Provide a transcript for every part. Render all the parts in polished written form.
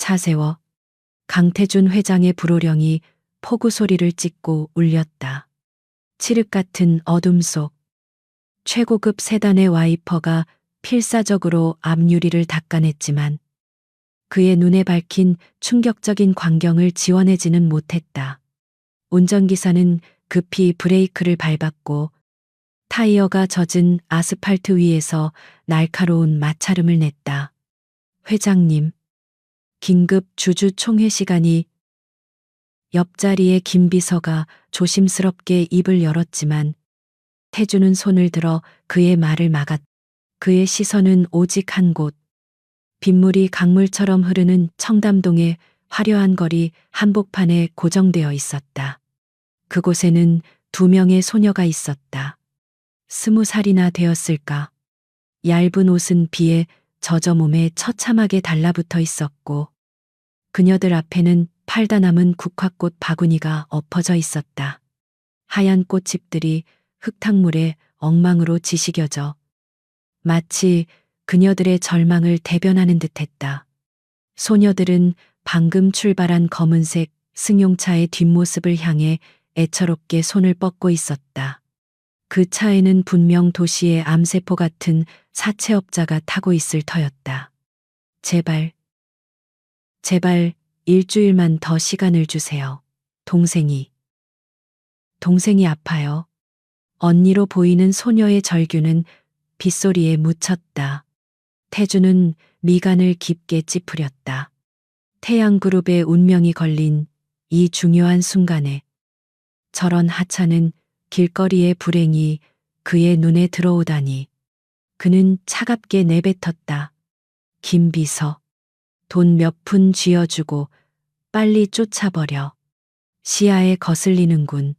차 세워. 강태준 회장의 불호령이 포구 소리를 찢고 울렸다. 칠흑 같은 어둠 속 최고급 세단의 와이퍼가 필사적으로 앞유리를 닦아냈지만 그의 눈에 밝힌 충격적인 광경을 지워내지는 못했다. 운전기사는 급히 브레이크를 밟았고 타이어가 젖은 아스팔트 위에서 날카로운 마찰음을 냈다. 회장님, 긴급 주주 총회 시간이. 옆자리의 김 비서가 조심스럽게 입을 열었지만 태주는 손을 들어 그의 말을 막았다. 그의 시선은 오직 한 곳. 빗물이 강물처럼 흐르는 청담동의 화려한 거리 한복판에 고정되어 있었다. 그곳에는 2명의 소녀가 있었다. 20살이나 되었을까. 얇은 옷은 비에 젖어 몸에 처참하게 달라붙어 있었고 그녀들 앞에는 팔다 남은 국화꽃 바구니가 엎어져 있었다. 하얀 꽃잎들이 흙탕물에 엉망으로 지시겨져 마치 그녀들의 절망을 대변하는 듯했다. 소녀들은 방금 출발한 검은색 승용차의 뒷모습을 향해 애처롭게 손을 뻗고 있었다. 그 차에는 분명 도시의 암세포 같은 사채업자가 타고 있을 터였다. 제발, 제발 일주일만 더 시간을 주세요. 동생이 아파요. 언니로 보이는 소녀의 절규는 빗소리에 묻혔다. 태주는 미간을 깊게 찌푸렸다. 태양그룹의 운명이 걸린 이 중요한 순간에 저런 하찮은 길거리의 불행이 그의 눈에 들어오다니. 그는 차갑게 내뱉었다. 김 비서, 돈 몇 푼 쥐어주고 빨리 쫓아버려. 시야에 거슬리는군.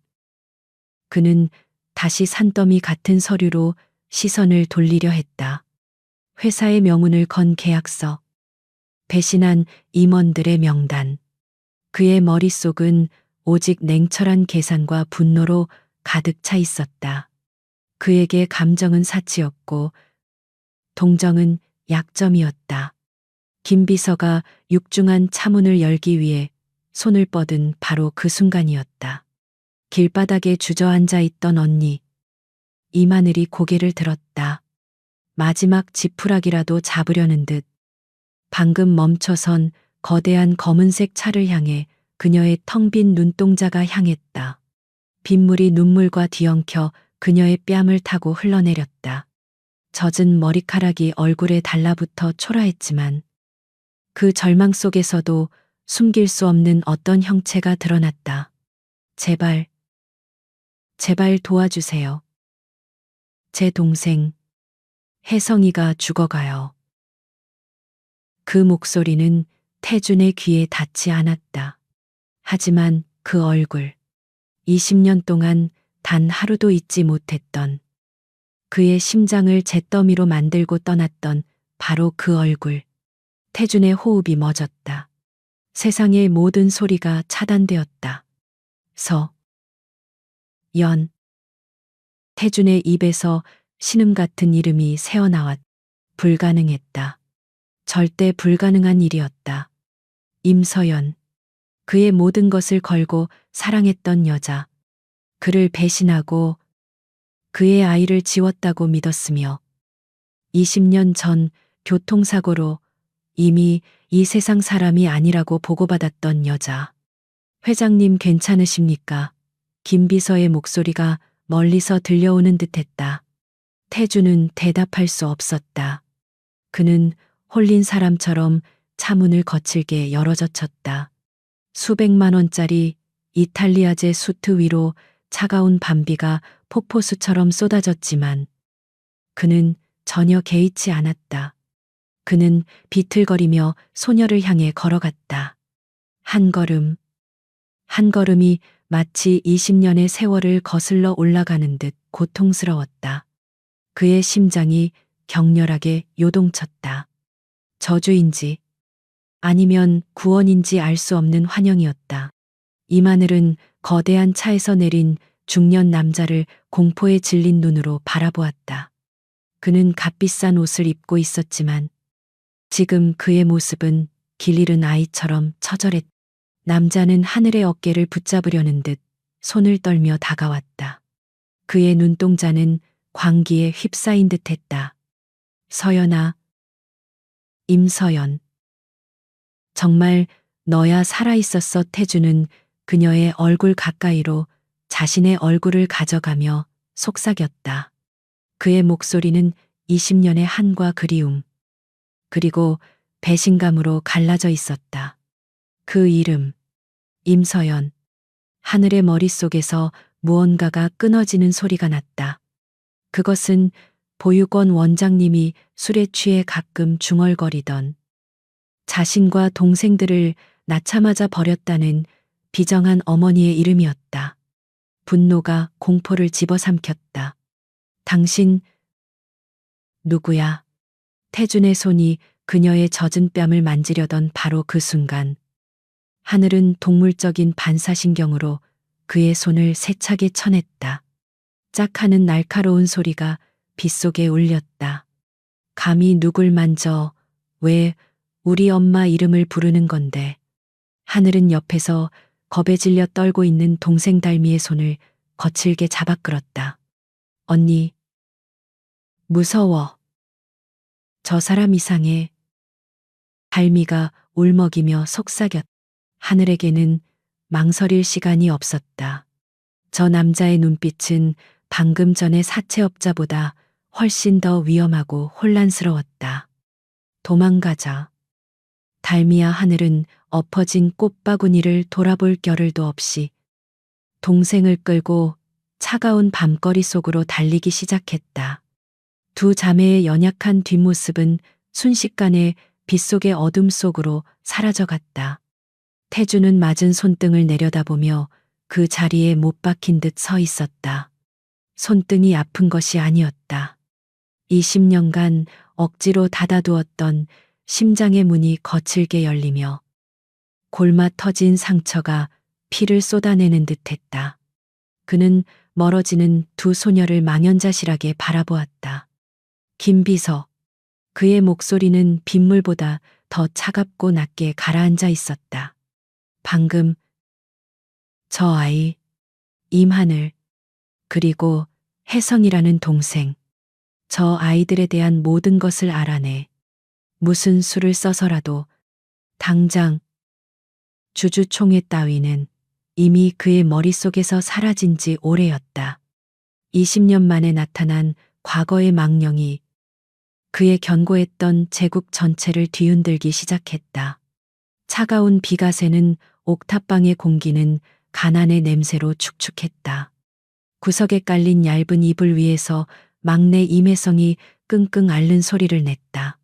그는 다시 산더미 같은 서류로 시선을 돌리려 했다. 회사의 명운을 건 계약서. 배신한 임원들의 명단. 그의 머릿속은 오직 냉철한 계산과 분노로 가득 차 있었다. 그에게 감정은 사치였고 동정은 약점이었다. 김 비서가 육중한 차문을 열기 위해 손을 뻗은 바로 그 순간이었다. 길바닥에 주저앉아 있던 언니. 이마늘이 고개를 들었다. 마지막 지푸라기라도 잡으려는 듯. 방금 멈춰선 거대한 검은색 차를 향해 그녀의 텅 빈 눈동자가 향했다. 빗물이 눈물과 뒤엉켜 그녀의 뺨을 타고 흘러내렸다. 젖은 머리카락이 얼굴에 달라붙어 초라했지만 그 절망 속에서도 숨길 수 없는 어떤 형체가 드러났다. 제발, 제발 도와주세요. 제 동생, 혜성이가 죽어가요. 그 목소리는 태준의 귀에 닿지 않았다. 하지만 그 얼굴, 20년 동안 단 하루도 잊지 못했던 그의 심장을 잿더미로 만들고 떠났던 바로 그 얼굴. 태준의 호흡이 멎었다. 세상의 모든 소리가 차단되었다. 연. 태준의 입에서 신음 같은 이름이 새어나왔. 불가능했다. 절대 불가능한 일이었다. 임서연. 그의 모든 것을 걸고 사랑했던 여자. 그를 배신하고 그의 아이를 지웠다고 믿었으며 20년 전 교통사고로 이미 이 세상 사람이 아니라고 보고받았던 여자. 회장님 괜찮으십니까? 김 비서의 목소리가 멀리서 들려오는 듯했다. 태주는 대답할 수 없었다. 그는 홀린 사람처럼 차문을 거칠게 열어젖혔다. 수백만 원짜리 이탈리아제 수트 위로 차가운 밤비가 폭포수처럼 쏟아졌지만 그는 전혀 개의치 않았다. 그는 비틀거리며 소녀를 향해 걸어갔다. 한 걸음, 한 걸음이 마치 20년의 세월을 거슬러 올라가는 듯 고통스러웠다. 그의 심장이 격렬하게 요동쳤다. 저주인지 아니면 구원인지 알 수 없는 환영이었다. 이마늘은 거대한 차에서 내린 중년 남자를 공포에 질린 눈으로 바라보았다. 그는 값비싼 옷을 입고 있었지만 지금 그의 모습은 길 잃은 아이처럼 처절했다. 남자는 하늘의 어깨를 붙잡으려는 듯 손을 떨며 다가왔다. 그의 눈동자는 광기에 휩싸인 듯했다. 서연아. 임서연. 정말 너야 살아있었어. 태주는 그녀의 얼굴 가까이로 자신의 얼굴을 가져가며 속삭였다. 그의 목소리는 20년의 한과 그리움, 그리고 배신감으로 갈라져 있었다. 그 이름, 임서연. 하늘의 머릿속에서 무언가가 끊어지는 소리가 났다. 그것은 보육원 원장님이 술에 취해 가끔 중얼거리던 자신과 동생들을 낳자마자 버렸다는 비정한 어머니의 이름이었다. 분노가 공포를 집어삼켰다. 당신 누구야? 태준의 손이 그녀의 젖은 뺨을 만지려던 바로 그 순간 하늘은 동물적인 반사신경으로 그의 손을 세차게 쳐냈다. 짝 하는 날카로운 소리가 빗속에 울렸다. 감히 누굴 만져? 왜 우리 엄마 이름을 부르는 건데? 하늘은 옆에서 겁에 질려 떨고 있는 동생 달미의 손을 거칠게 잡아 끌었다. 언니, 무서워. 저 사람 이상해. 달미가 울먹이며 속삭였다. 하늘에게는 망설일 시간이 없었다. 저 남자의 눈빛은 방금 전의 사채업자보다 훨씬 더 위험하고 혼란스러웠다. 도망가자. 달미와 하늘은 엎어진 꽃바구니를 돌아볼 겨를도 없이 동생을 끌고 차가운 밤거리 속으로 달리기 시작했다. 두 자매의 연약한 뒷모습은 순식간에 빗속의 어둠 속으로 사라져갔다. 태주는 맞은 손등을 내려다보며 그 자리에 못 박힌 듯 서 있었다. 손등이 아픈 것이 아니었다. 20년간 억지로 닫아두었던 심장의 문이 거칠게 열리며 골마 터진 상처가 피를 쏟아내는 듯했다. 그는 멀어지는 두 소녀를 망연자실하게 바라보았다. 김비서. 그의 목소리는 빗물보다 더 차갑고 낮게 가라앉아 있었다. 방금 저 아이, 임하늘, 그리고 혜성이라는 동생, 저 아이들에 대한 모든 것을 알아내. 무슨 수를 써서라도 당장. 주주총회 따위는 이미 그의 머릿속에서 사라진 지 오래였다. 20년 만에 나타난 과거의 망령이 그의 견고했던 제국 전체를 뒤흔들기 시작했다. 차가운 비가 새는 옥탑방의 공기는 가난의 냄새로 축축했다. 구석에 깔린 얇은 이불 위에서 막내 임혜성이 끙끙 앓는 소리를 냈다.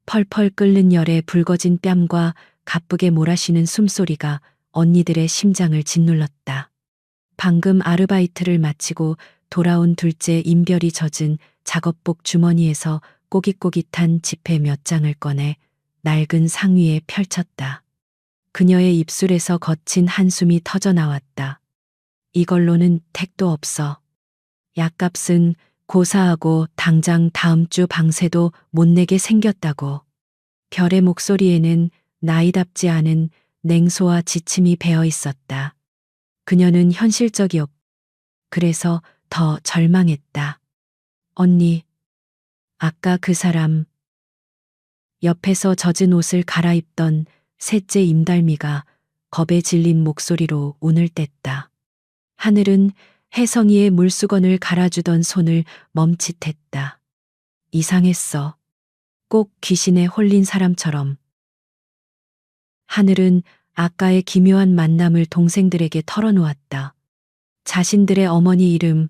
펄펄 끓는 열에 붉어진 뺨과 가쁘게 몰아쉬는 숨소리가 언니들의 심장을 짓눌렀다. 방금 아르바이트를 마치고 돌아온 둘째 임별이 젖은 작업복 주머니에서 꼬깃꼬깃한 지폐 몇 장을 꺼내 낡은 상위에 펼쳤다. 그녀의 입술에서 거친 한숨이 터져 나왔다. 이걸로는 택도 없어. 약값은 고사하고 당장 다음 주 방세도 못 내게 생겼다고. 별의 목소리에는 나이답지 않은 냉소와 지침이 배어 있었다. 그녀는 현실적이었고 그래서 더 절망했다. 언니, 아까 그 사람. 옆에서 젖은 옷을 갈아입던 셋째 임달미가 겁에 질린 목소리로 운을 뗐다. 하늘은 혜성이의 물수건을 갈아주던 손을 멈칫했다. 이상했어. 꼭 귀신에 홀린 사람처럼. 하늘은 아까의 기묘한 만남을 동생들에게 털어놓았다. 자신들의 어머니 이름,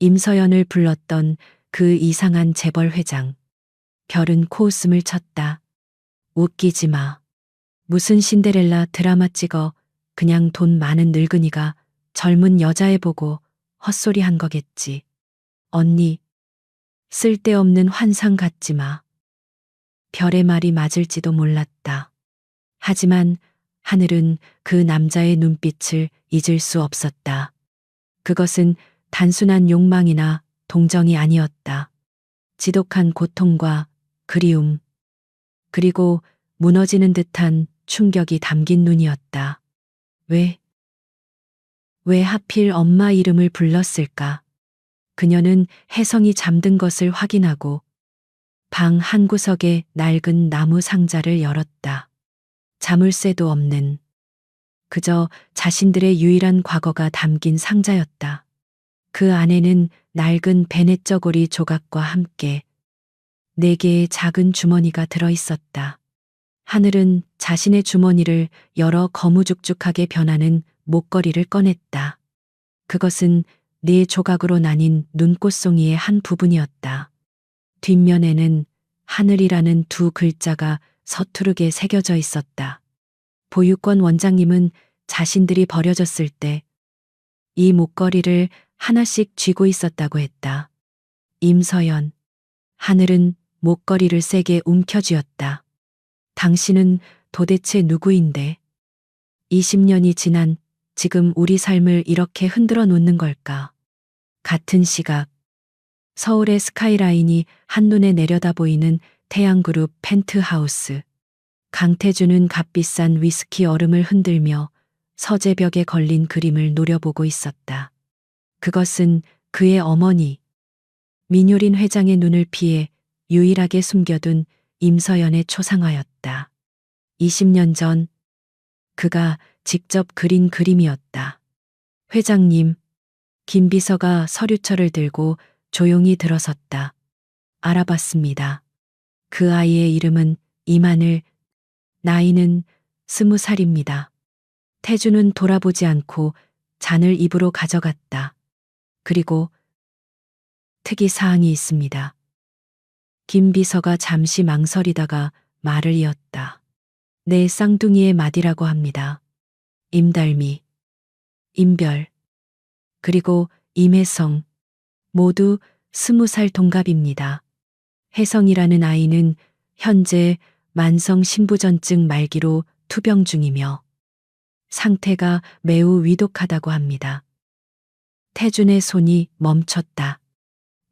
임서연을 불렀던 그 이상한 재벌 회장. 별은 코웃음을 쳤다. 웃기지 마. 무슨 신데렐라 드라마 찍어 그냥 돈 많은 늙은이가 젊은 여자애 보고 헛소리 한 거겠지. 언니, 쓸데없는 환상 갖지 마. 별의 말이 맞을지도 몰랐다. 하지만 하늘은 그 남자의 눈빛을 잊을 수 없었다. 그것은 단순한 욕망이나 동정이 아니었다. 지독한 고통과 그리움, 그리고 무너지는 듯한 충격이 담긴 눈이었다. 왜 하필 엄마 이름을 불렀을까? 그녀는 혜성이 잠든 것을 확인하고 방 한구석에 낡은 나무 상자를 열었다. 자물쇠도 없는, 그저 자신들의 유일한 과거가 담긴 상자였다. 그 안에는 낡은 베넷저고리 조각과 함께 4개의 작은 주머니가 들어 있었다. 하늘은 자신의 주머니를 열어 거무죽죽하게 변하는 목걸이를 꺼냈다. 그것은 4조각으로 나뉜 눈꽃송이의 한 부분이었다. 뒷면에는 하늘이라는 2 글자가 서투르게 새겨져 있었다. 보육원 원장님은 자신들이 버려졌을 때 이 목걸이를 하나씩 쥐고 있었다고 했다. 임서연. 하늘은 목걸이를 세게 움켜쥐었다. 당신은 도대체 누구인데 20년이 지난 지금 우리 삶을 이렇게 흔들어 놓는 걸까? 같은 시각 서울의 스카이라인이 한눈에 내려다 보이는 태양그룹 펜트하우스. 강태준은 값비싼 위스키 얼음을 흔들며 서재벽에 걸린 그림을 노려보고 있었다. 그것은 그의 어머니 민효린 회장의 눈을 피해 유일하게 숨겨둔 임서연의 초상화였다. 20년 전 그가 직접 그린 그림이었다. 회장님, 김 비서가 서류철을 들고 조용히 들어섰다. 알아봤습니다. 그 아이의 이름은 이만을, 나이는 20살입니다. 태주는 돌아보지 않고 잔을 입으로 가져갔다. 그리고 특이사항이 있습니다. 김 비서가 잠시 망설이다가 말을 이었다. 내 쌍둥이의 맏이라고 합니다. 임달미, 임별, 그리고 임혜성, 모두 20살 동갑입니다. 혜성이라는 아이는 현재 만성 신부전증 말기로 투병 중이며 상태가 매우 위독하다고 합니다. 태준의 손이 멈췄다.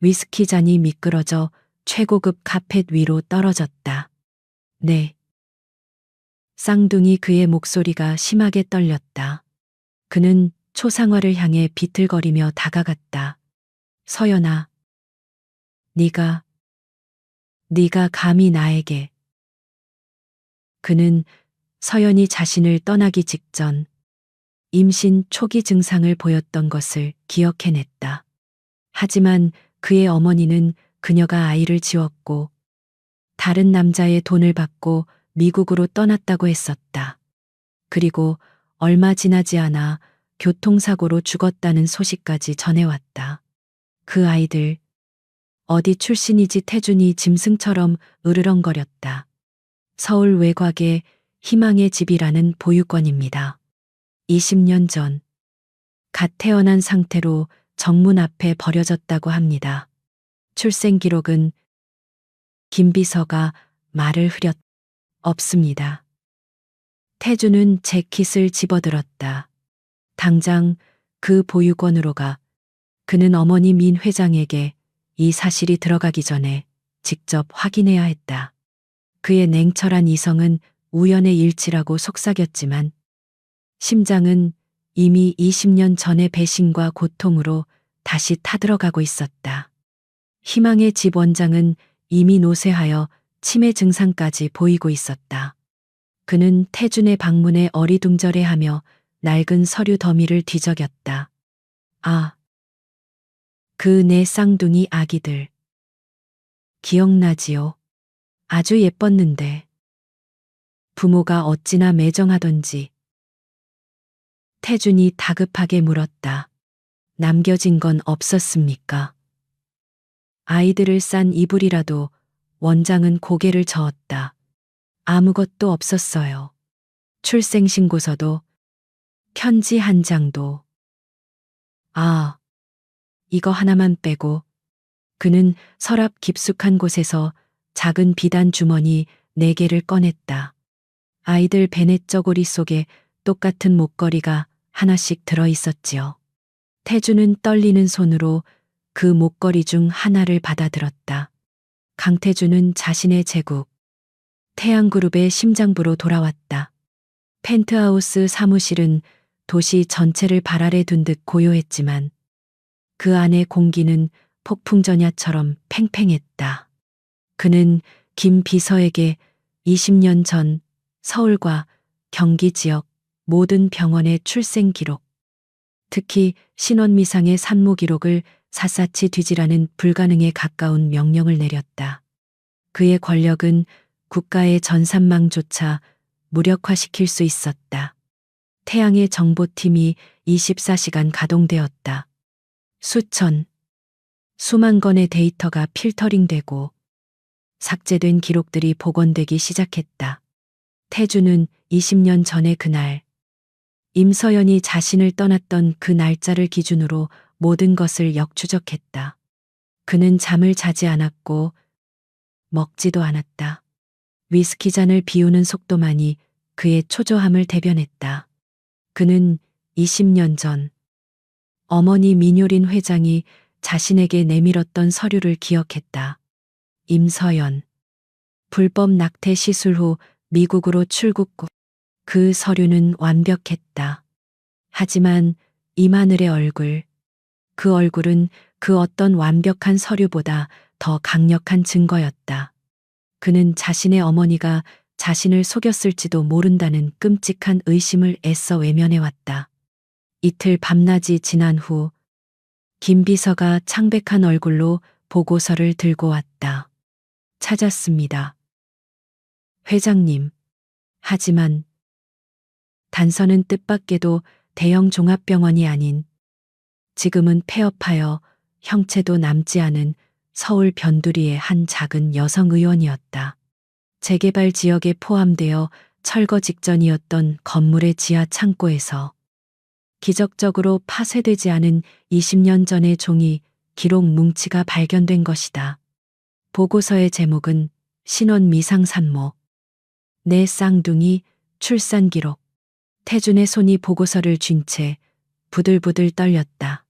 위스키 잔이 미끄러져 최고급 카펫 위로 떨어졌다. 네. 쌍둥이 그의 목소리가 심하게 떨렸다. 그는 초상화를 향해 비틀거리며 다가갔다. 서연아, 네가 감히 나에게. 그는 서연이 자신을 떠나기 직전 임신 초기 증상을 보였던 것을 기억해냈다. 하지만 그의 어머니는 그녀가 아이를 지웠고 다른 남자의 돈을 받고 미국으로 떠났다고 했었다. 그리고 얼마 지나지 않아 교통사고로 죽었다는 소식까지 전해왔다. 그 아이들, 어디 출신이지? 태준이 짐승처럼 으르렁거렸다. 서울 외곽의 희망의 집이라는 보육원입니다. 20년 전, 갓 태어난 상태로 정문 앞에 버려졌다고 합니다. 출생 기록은 김 비서가 말을 없습니다. 태주는 재킷을 집어들었다. 당장 그 보육원으로 가. 그는 어머니 민 회장에게 이 사실이 들어가기 전에 직접 확인해야 했다. 그의 냉철한 이성은 우연의 일치라고 속삭였지만 심장은 이미 20년 전의 배신과 고통으로 다시 타들어가고 있었다. 희망의 집 원장은 이미 노쇠하여 치매 증상까지 보이고 있었다. 그는 태준의 방문에 어리둥절해하며 낡은 서류 더미를 뒤적였다. 아, 그 네 쌍둥이 아기들. 기억나지요? 아주 예뻤는데. 부모가 어찌나 매정하던지. 태준이 다급하게 물었다. 남겨진 건 없었습니까? 아이들을 싼 이불이라도. 원장은 고개를 저었다. 아무것도 없었어요. 출생신고서도, 편지 한 장도. 아, 이거 하나만 빼고. 그는 서랍 깊숙한 곳에서 작은 비단 주머니 4개를 꺼냈다. 아이들 베넷저고리 속에 똑같은 목걸이가 하나씩 들어 있었지요. 태주는 떨리는 손으로 그 목걸이 중 하나를 받아들었다. 강태주는 자신의 제국, 태양그룹의 심장부로 돌아왔다. 펜트하우스 사무실은 도시 전체를 발 아래 둔 듯 고요했지만 그 안의 공기는 폭풍전야처럼 팽팽했다. 그는 김 비서에게 20년 전 서울과 경기 지역 모든 병원의 출생 기록, 특히 신원미상의 산모 기록을 샅샅이 뒤지라는 불가능에 가까운 명령을 내렸다. 그의 권력은 국가의 전산망조차 무력화시킬 수 있었다. 태양의 정보팀이 24시간 가동되었다. 수천, 수만 건의 데이터가 필터링되고 삭제된 기록들이 복원되기 시작했다. 태주는 20년 전의 그날, 임서연이 자신을 떠났던 그 날짜를 기준으로 모든 것을 역추적했다. 그는 잠을 자지 않았고 먹지도 않았다. 위스키 잔을 비우는 속도만이 그의 초조함을 대변했다. 그는 20년 전 어머니 민효린 회장이 자신에게 내밀었던 서류를 기억했다. 임서연. 불법 낙태 시술 후 미국으로 출국 후 그 서류는 완벽했다. 하지만 이마늘의 얼굴, 그 얼굴은 그 어떤 완벽한 서류보다 더 강력한 증거였다. 그는 자신의 어머니가 자신을 속였을지도 모른다는 끔찍한 의심을 애써 외면해왔다. 이틀 밤낮이 지난 후 김 비서가 창백한 얼굴로 보고서를 들고 왔다. 찾았습니다. 회장님. 하지만 단서는 뜻밖에도 대형 종합병원이 아닌, 지금은 폐업하여 형체도 남지 않은 서울 변두리의 한 작은 여성 의원이었다. 재개발 지역에 포함되어 철거 직전이었던 건물의 지하 창고에서 기적적으로 파쇄되지 않은 20년 전의 종이 기록 뭉치가 발견된 것이다. 보고서의 제목은 신원 미상 산모, 내 쌍둥이 출산 기록. 태준의 손이 보고서를 쥔 채 부들부들 떨렸다.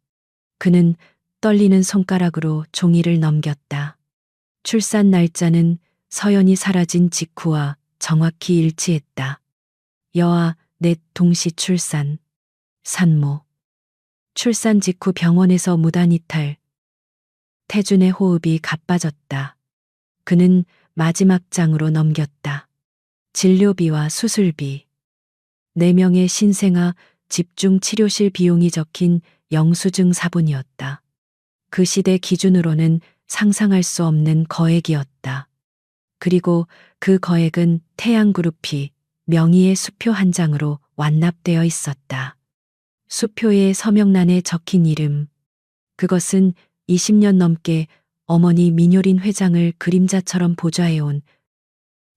그는 떨리는 손가락으로 종이를 넘겼다. 출산 날짜는 서연이 사라진 직후와 정확히 일치했다. 여아 넷 동시 출산. 산모. 출산 직후 병원에서 무단 이탈. 태준의 호흡이 가빠졌다. 그는 마지막 장으로 넘겼다. 진료비와 수술비. 4명의 신생아 집중 치료실 비용이 적힌 영수증 사본이었다. 그 시대 기준으로는 상상할 수 없는 거액이었다. 그리고 그 거액은 태양그룹이 명의의 수표 한 장으로 완납되어 있었다. 수표의 서명란에 적힌 이름. 그것은 20년 넘게 어머니 민효린 회장을 그림자처럼 보좌해온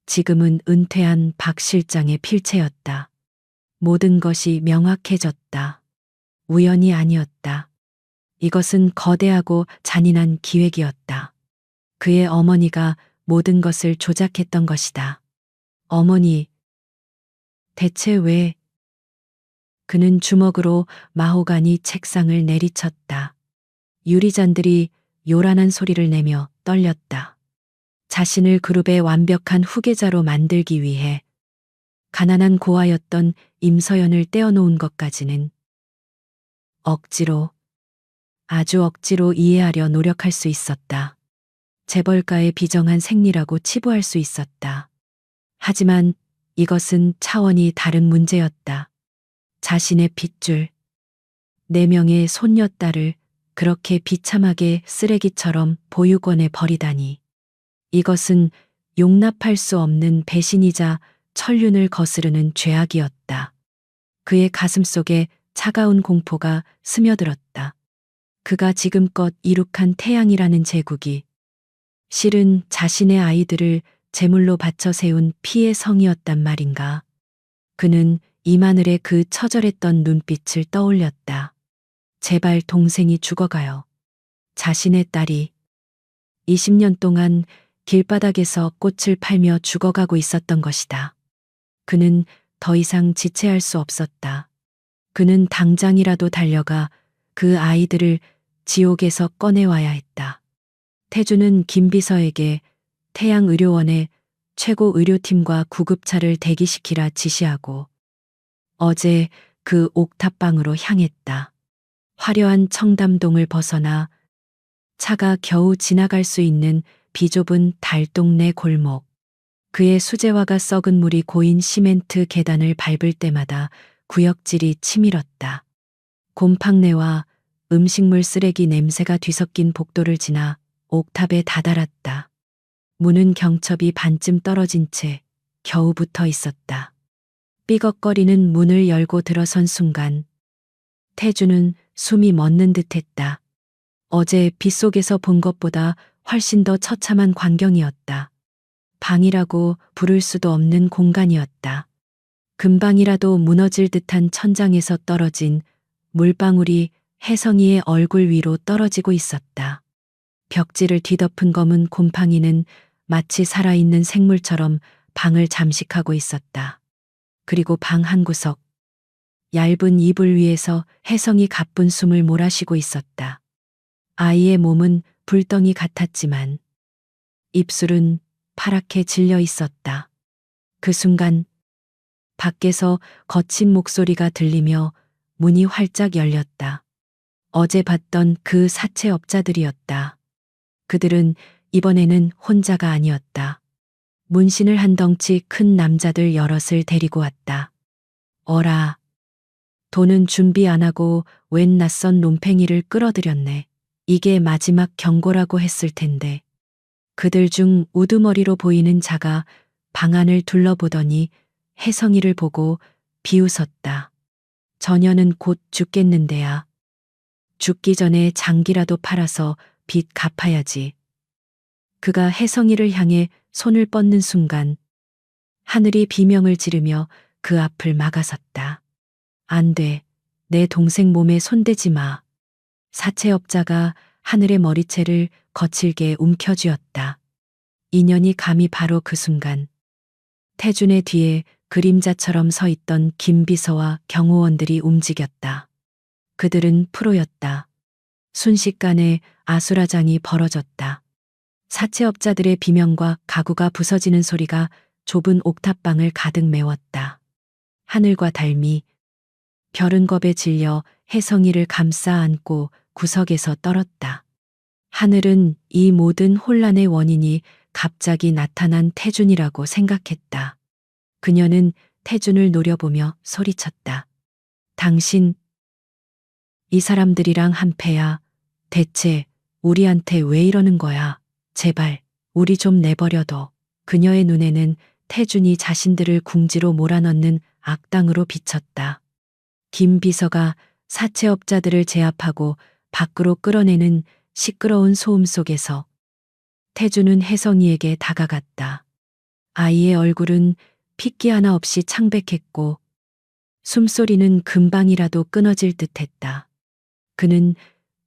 지금은 은퇴한 박 실장의 필체였다. 모든 것이 명확해졌다. 우연이 아니었다. 이것은 거대하고 잔인한 기획이었다. 그의 어머니가 모든 것을 조작했던 것이다. 어머니, 대체 왜? 그는 주먹으로 마호가니 책상을 내리쳤다. 유리잔들이 요란한 소리를 내며 떨렸다. 자신을 그룹의 완벽한 후계자로 만들기 위해 가난한 고아였던 임서연을 떼어놓은 것까지는 억지로, 아주 억지로 이해하려 노력할 수 있었다. 재벌가의 비정한 생리라고 치부할 수 있었다. 하지만 이것은 차원이 다른 문제였다. 자신의 핏줄, 4명의 손녀딸을 그렇게 비참하게 쓰레기처럼 보육원에 버리다니. 이것은 용납할 수 없는 배신이자 천륜을 거스르는 죄악이었다. 그의 가슴속에 차가운 공포가 스며들었다. 그가 지금껏 이룩한 태양이라는 제국이 실은 자신의 아이들을 제물로 바쳐 세운 피의 성이었단 말인가. 그는 이마늘의 그 처절했던 눈빛을 떠올렸다. 제발 동생이 죽어가요. 자신의 딸이 20년 동안 길바닥에서 꽃을 팔며 죽어가고 있었던 것이다. 그는 더 이상 지체할 수 없었다. 그는 당장이라도 달려가 그 아이들을 지옥에서 꺼내와야 했다. 태주는 김 비서에게 태양의료원에 최고 의료팀과 구급차를 대기시키라 지시하고 어제 그 옥탑방으로 향했다. 화려한 청담동을 벗어나 차가 겨우 지나갈 수 있는 비좁은 달동네 골목. 그의 수제화가 썩은 물이 고인 시멘트 계단을 밟을 때마다 구역질이 치밀었다. 곰팡내와 음식물 쓰레기 냄새가 뒤섞인 복도를 지나 옥탑에 다다랐다. 문은 경첩이 반쯤 떨어진 채 겨우 붙어 있었다. 삐걱거리는 문을 열고 들어선 순간 태주는 숨이 멎는 듯했다. 어제 빗속에서 본 것보다 훨씬 더 처참한 광경이었다. 방이라고 부를 수도 없는 공간이었다. 금방이라도 무너질 듯한 천장에서 떨어진 물방울이 혜성이의 얼굴 위로 떨어지고 있었다. 벽지를 뒤덮은 검은 곰팡이는 마치 살아있는 생물처럼 방을 잠식하고 있었다. 그리고 방 한 구석, 얇은 이불 위에서 혜성이 가쁜 숨을 몰아쉬고 있었다. 아이의 몸은 불덩이 같았지만 입술은 파랗게 질려 있었다. 그 순간 밖에서 거친 목소리가 들리며 문이 활짝 열렸다. 어제 봤던 그 사채업자들이었다. 그들은 이번에는 혼자가 아니었다. 문신을 한 덩치 큰 남자들 여럿을 데리고 왔다. 어라. 돈은 준비 안 하고 웬 낯선 놈팽이를 끌어들였네. 이게 마지막 경고라고 했을 텐데. 그들 중 우두머리로 보이는 자가 방 안을 둘러보더니 혜성이를 보고 비웃었다. 저녀는 곧 죽겠는데야. 죽기 전에 장기라도 팔아서 빚 갚아야지. 그가 혜성이를 향해 손을 뻗는 순간 하늘이 비명을 지르며 그 앞을 막아섰다. 안 돼. 내 동생 몸에 손대지 마. 사채업자가 하늘의 머리채를 거칠게 움켜쥐었다. 인연이 감히 바로 그 순간 태준의 뒤에 그림자처럼 서 있던 김비서와 경호원들이 움직였다. 그들은 프로였다. 순식간에 아수라장이 벌어졌다. 사채업자들의 비명과 가구가 부서지는 소리가 좁은 옥탑방을 가득 메웠다. 하늘과 달미, 별은 겁에 질려 혜성이를 감싸 안고 구석에서 떨었다. 하늘은 이 모든 혼란의 원인이 갑자기 나타난 태준이라고 생각했다. 그녀는 태준을 노려보며 소리쳤다. 당신, 이 사람들이랑 한패야. 대체 우리한테 왜 이러는 거야? 제발 우리 좀 내버려둬. 그녀의 눈에는 태준이 자신들을 궁지로 몰아넣는 악당으로 비쳤다. 김 비서가 사채업자들을 제압하고 밖으로 끌어내는 시끄러운 소음 속에서 태준은 혜성이에게 다가갔다. 아이의 얼굴은 핏기 하나 없이 창백했고 숨소리는 금방이라도 끊어질 듯했다. 그는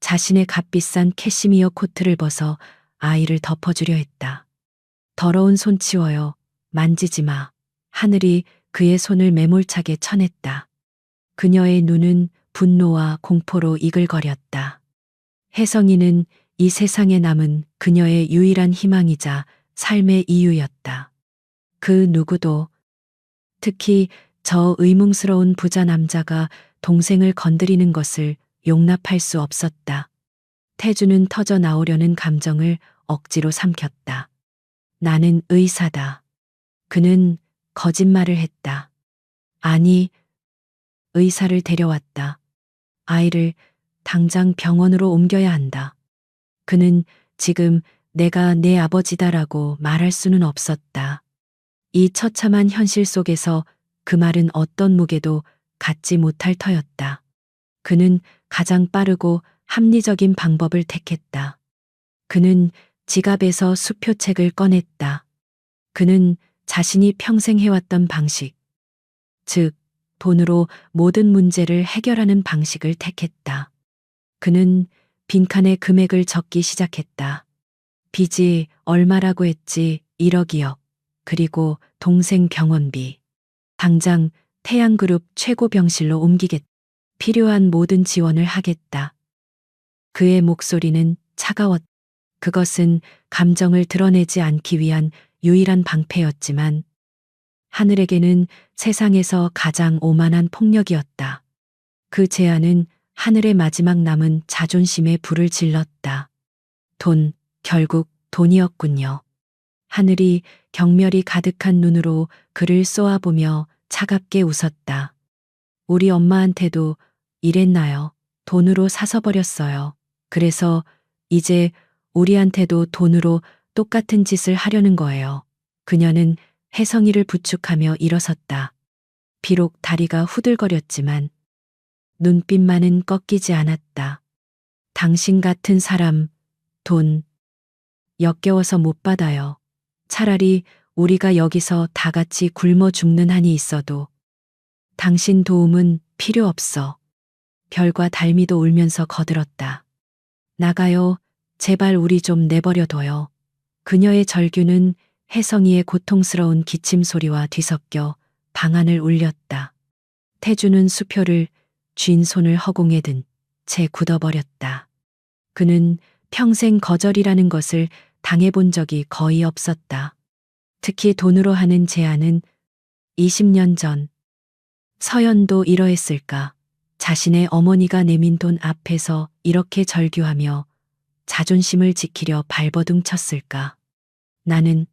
자신의 값비싼 캐시미어 코트를 벗어 아이를 덮어주려 했다. 더러운 손 치워요. 만지지 마. 하늘이 그의 손을 매몰차게 쳐냈다. 그녀의 눈은 분노와 공포로 이글거렸다. 혜성이는 이 세상에 남은 그녀의 유일한 희망이자 삶의 이유였다. 그 누구도, 특히 저 의문스러운 부자 남자가 동생을 건드리는 것을 용납할 수 없었다. 태주는 터져 나오려는 감정을 억지로 삼켰다. 나는 의사다. 그는 거짓말을 했다. 아니, 의사를 데려왔다. 아이를 당장 병원으로 옮겨야 한다. 그는 지금 내가 내 아버지다라고 말할 수는 없었다. 이 처참한 현실 속에서 그 말은 어떤 무게도 갖지 못할 터였다. 그는 가장 빠르고 합리적인 방법을 택했다. 그는 지갑에서 수표책을 꺼냈다. 그는 자신이 평생 해왔던 방식, 즉, 돈으로 모든 문제를 해결하는 방식을 택했다. 그는 빈칸에 금액을 적기 시작했다. 빚이 얼마라고 했지? 1억이요. 그리고 동생 병원비. 당장 태양그룹 최고 병실로 옮기겠다. 필요한 모든 지원을 하겠다. 그의 목소리는 차가웠다. 그것은 감정을 드러내지 않기 위한 유일한 방패였지만 하늘에게는 세상에서 가장 오만한 폭력이었다. 그 제안은 하늘의 마지막 남은 자존심에 불을 질렀다. 돈, 결국 돈이었군요. 하늘이 경멸이 가득한 눈으로 그를 쏘아보며 차갑게 웃었다. 우리 엄마한테도 이랬나요? 돈으로 사서 버렸어요. 그래서 이제 우리한테도 돈으로 똑같은 짓을 하려는 거예요. 그녀는 혜성이를 부축하며 일어섰다. 비록 다리가 후들거렸지만 눈빛만은 꺾이지 않았다. 당신 같은 사람, 돈, 역겨워서 못 받아요. 차라리 우리가 여기서 다 같이 굶어 죽는 한이 있어도 당신 도움은 필요 없어. 별과 달미도 울면서 거들었다. 나가요. 제발 우리 좀 내버려둬요. 그녀의 절규는 혜성이의 고통스러운 기침 소리와 뒤섞여 방안을 울렸다. 태주는 수표를 쥔 손을 허공에 든 채 굳어버렸다. 그는 평생 거절이라는 것을 당해본 적이 거의 없었다. 특히 돈으로 하는 제안은 20년 전 서연도 이러했을까? 자신의 어머니가 내민 돈 앞에서 이렇게 절규하며 자존심을 지키려 발버둥 쳤을까? 나는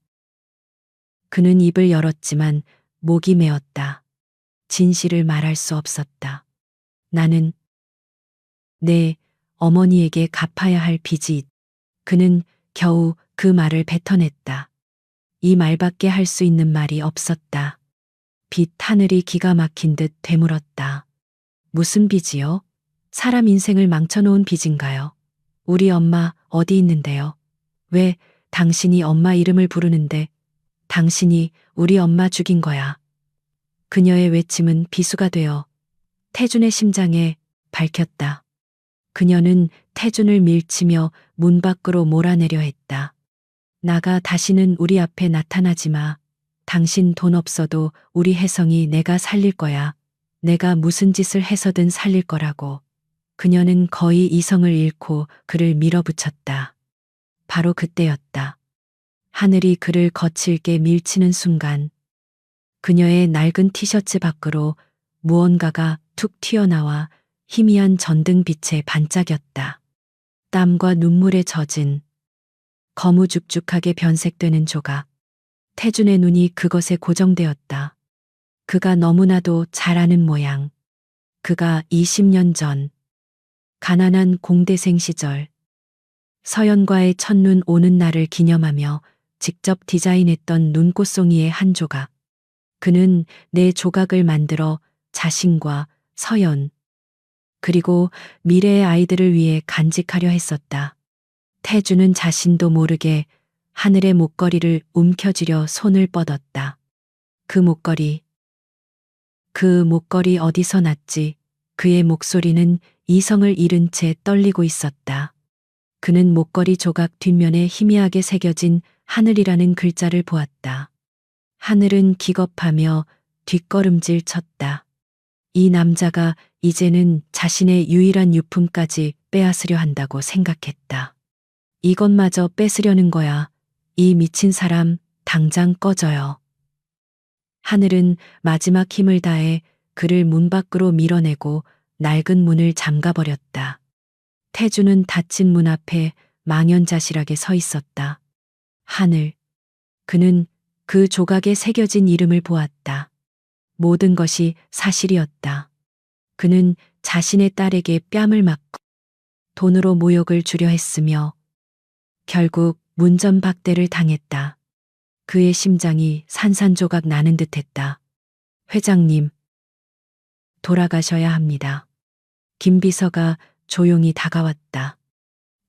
그는 입을 열었지만 목이 메었다. 진실을 말할 수 없었다. 나는 내 어머니에게 갚아야 할 빚이 그는 겨우 그 말을 뱉어냈다. 이 말밖에 할 수 있는 말이 없었다. 빚 하늘이 기가 막힌 듯 되물었다. 무슨 빚이요? 사람 인생을 망쳐놓은 빚인가요? 우리 엄마 어디 있는데요? 왜 당신이 엄마 이름을 부르는데 당신이 우리 엄마 죽인 거야? 그녀의 외침은 비수가 되어 태준의 심장에 밝혔다. 그녀는 태준을 밀치며 문 밖으로 몰아내려 했다. 나가 다시는 우리 앞에 나타나지 마. 당신 돈 없어도 우리 혜성이 내가 살릴 거야. 내가 무슨 짓을 해서든 살릴 거라고. 그녀는 거의 이성을 잃고 그를 밀어붙였다. 바로 그때였다. 하늘이 그를 거칠게 밀치는 순간 그녀의 낡은 티셔츠 밖으로 무언가가 툭 튀어나와 희미한 전등빛에 반짝였다. 땀과 눈물에 젖은 거무죽죽하게 변색되는 조각. 태준의 눈이 그것에 고정되었다. 그가 너무나도 잘 아는 모양. 그가 20년 전 가난한 공대생 시절 서연과의 첫눈 오는 날을 기념하며 직접 디자인했던 눈꽃송이의 한 조각. 그는 내 조각을 만들어 자신과 서연 그리고 미래의 아이들을 위해 간직하려 했었다. 태주는 자신도 모르게 하늘의 목걸이를 움켜쥐려 손을 뻗었다. 그 목걸이 어디서 났지? 그의 목소리는 이성을 잃은 채 떨리고 있었다. 그는 목걸이 조각 뒷면에 희미하게 새겨진 하늘이라는 글자를 보았다. 하늘은 기겁하며 뒷걸음질 쳤다. 이 남자가 이제는 자신의 유일한 유품까지 빼앗으려 한다고 생각했다. 이것마저 뺏으려는 거야. 이 미친 사람, 당장 꺼져요. 하늘은 마지막 힘을 다해 그를 문 밖으로 밀어내고 낡은 문을 잠가버렸다. 태주는 닫힌 문 앞에 망연자실하게 서 있었다. 하늘. 그는 그 조각에 새겨진 이름을 보았다. 모든 것이 사실이었다. 그는 자신의 딸에게 뺨을 맞고 돈으로 모욕을 주려 했으며 결국 문전박대를 당했다. 그의 심장이 산산조각 나는 듯했다. 회장님, 돌아가셔야 합니다. 김비서가 조용히 다가왔다.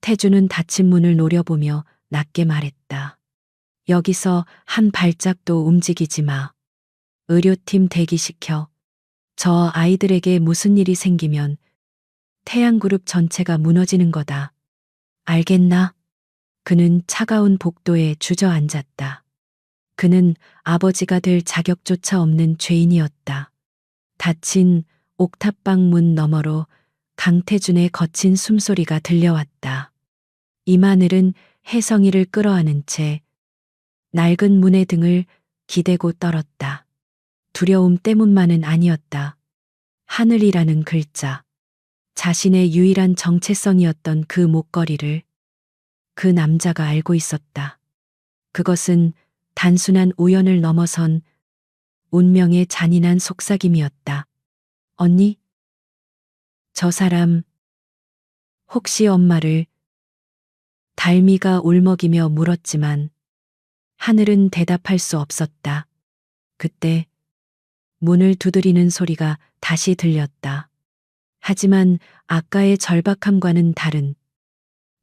태주는 닫힌 문을 노려보며 낮게 말했다. 여기서 한 발짝도 움직이지 마. 의료팀 대기시켜. 저 아이들에게 무슨 일이 생기면 태양그룹 전체가 무너지는 거다. 알겠나? 그는 차가운 복도에 주저앉았다. 그는 아버지가 될 자격조차 없는 죄인이었다. 닫힌 옥탑방 문 너머로 강태준의 거친 숨소리가 들려왔다. 임하늘은 혜성이를 끌어안은 채 낡은 문의 등을 기대고 떨었다. 두려움 때문만은 아니었다. 하늘이라는 글자. 자신의 유일한 정체성이었던 그 목걸이를 그 남자가 알고 있었다. 그것은 단순한 우연을 넘어선 운명의 잔인한 속삭임이었다. 언니? 저 사람, 혹시 엄마를? 달미가 울먹이며 물었지만 하늘은 대답할 수 없었다. 그때 문을 두드리는 소리가 다시 들렸다. 하지만 아까의 절박함과는 다른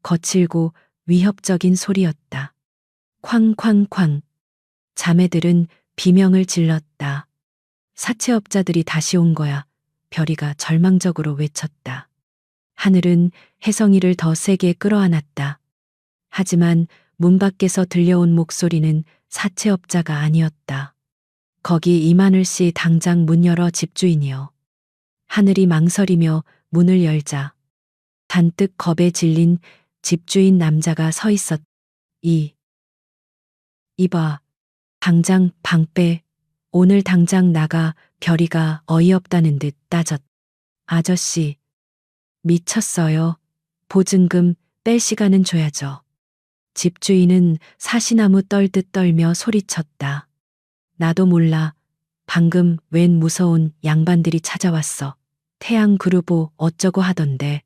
거칠고 위협적인 소리였다. 쾅쾅쾅. 자매들은 비명을 질렀다. 사채업자들이 다시 온 거야. 별이가 절망적으로 외쳤다. 하늘은 혜성이를 더 세게 끌어안았다. 하지만 문 밖에서 들려온 목소리는 사채업자가 아니었다. 거기 이만울 씨 당장 문 열어 집주인이여. 하늘이 망설이며 문을 열자 단뜩 겁에 질린 집주인 남자가 서 있었. 이봐. 당장 방 빼. 오늘 당장 나가. 별이가 어이없다는 듯 따졌. 아저씨. 미쳤어요. 보증금 뺄 시간은 줘야죠. 집주인은 사시나무 떨듯 떨며 소리쳤다. 나도 몰라. 방금 웬 무서운 양반들이 찾아왔어. 태양그룹 어쩌고 하던데.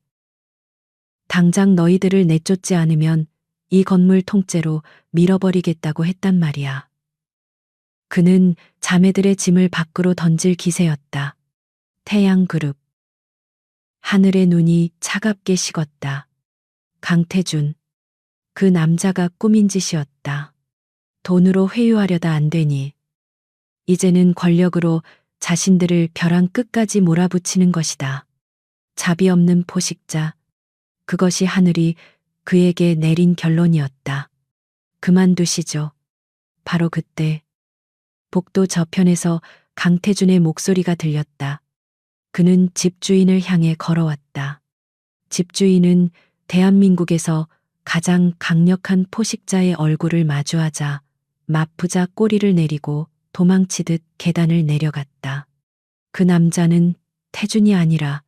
당장 너희들을 내쫓지 않으면 이 건물 통째로 밀어버리겠다고 했단 말이야. 그는 자매들의 짐을 밖으로 던질 기세였다. 태양그룹. 하늘의 눈이 차갑게 식었다. 강태준. 그 남자가 꾸민 짓이었다. 돈으로 회유하려다 안 되니 이제는 권력으로 자신들을 벼랑 끝까지 몰아붙이는 것이다. 자비 없는 포식자. 그것이 하늘이 그에게 내린 결론이었다. 그만두시죠. 바로 그때 복도 저편에서 강태준의 목소리가 들렸다. 그는 집주인을 향해 걸어왔다. 집주인은 대한민국에서 가장 강력한 포식자의 얼굴을 마주하자 마푸자 꼬리를 내리고 도망치듯 계단을 내려갔다. 그 남자는 태준이 아니라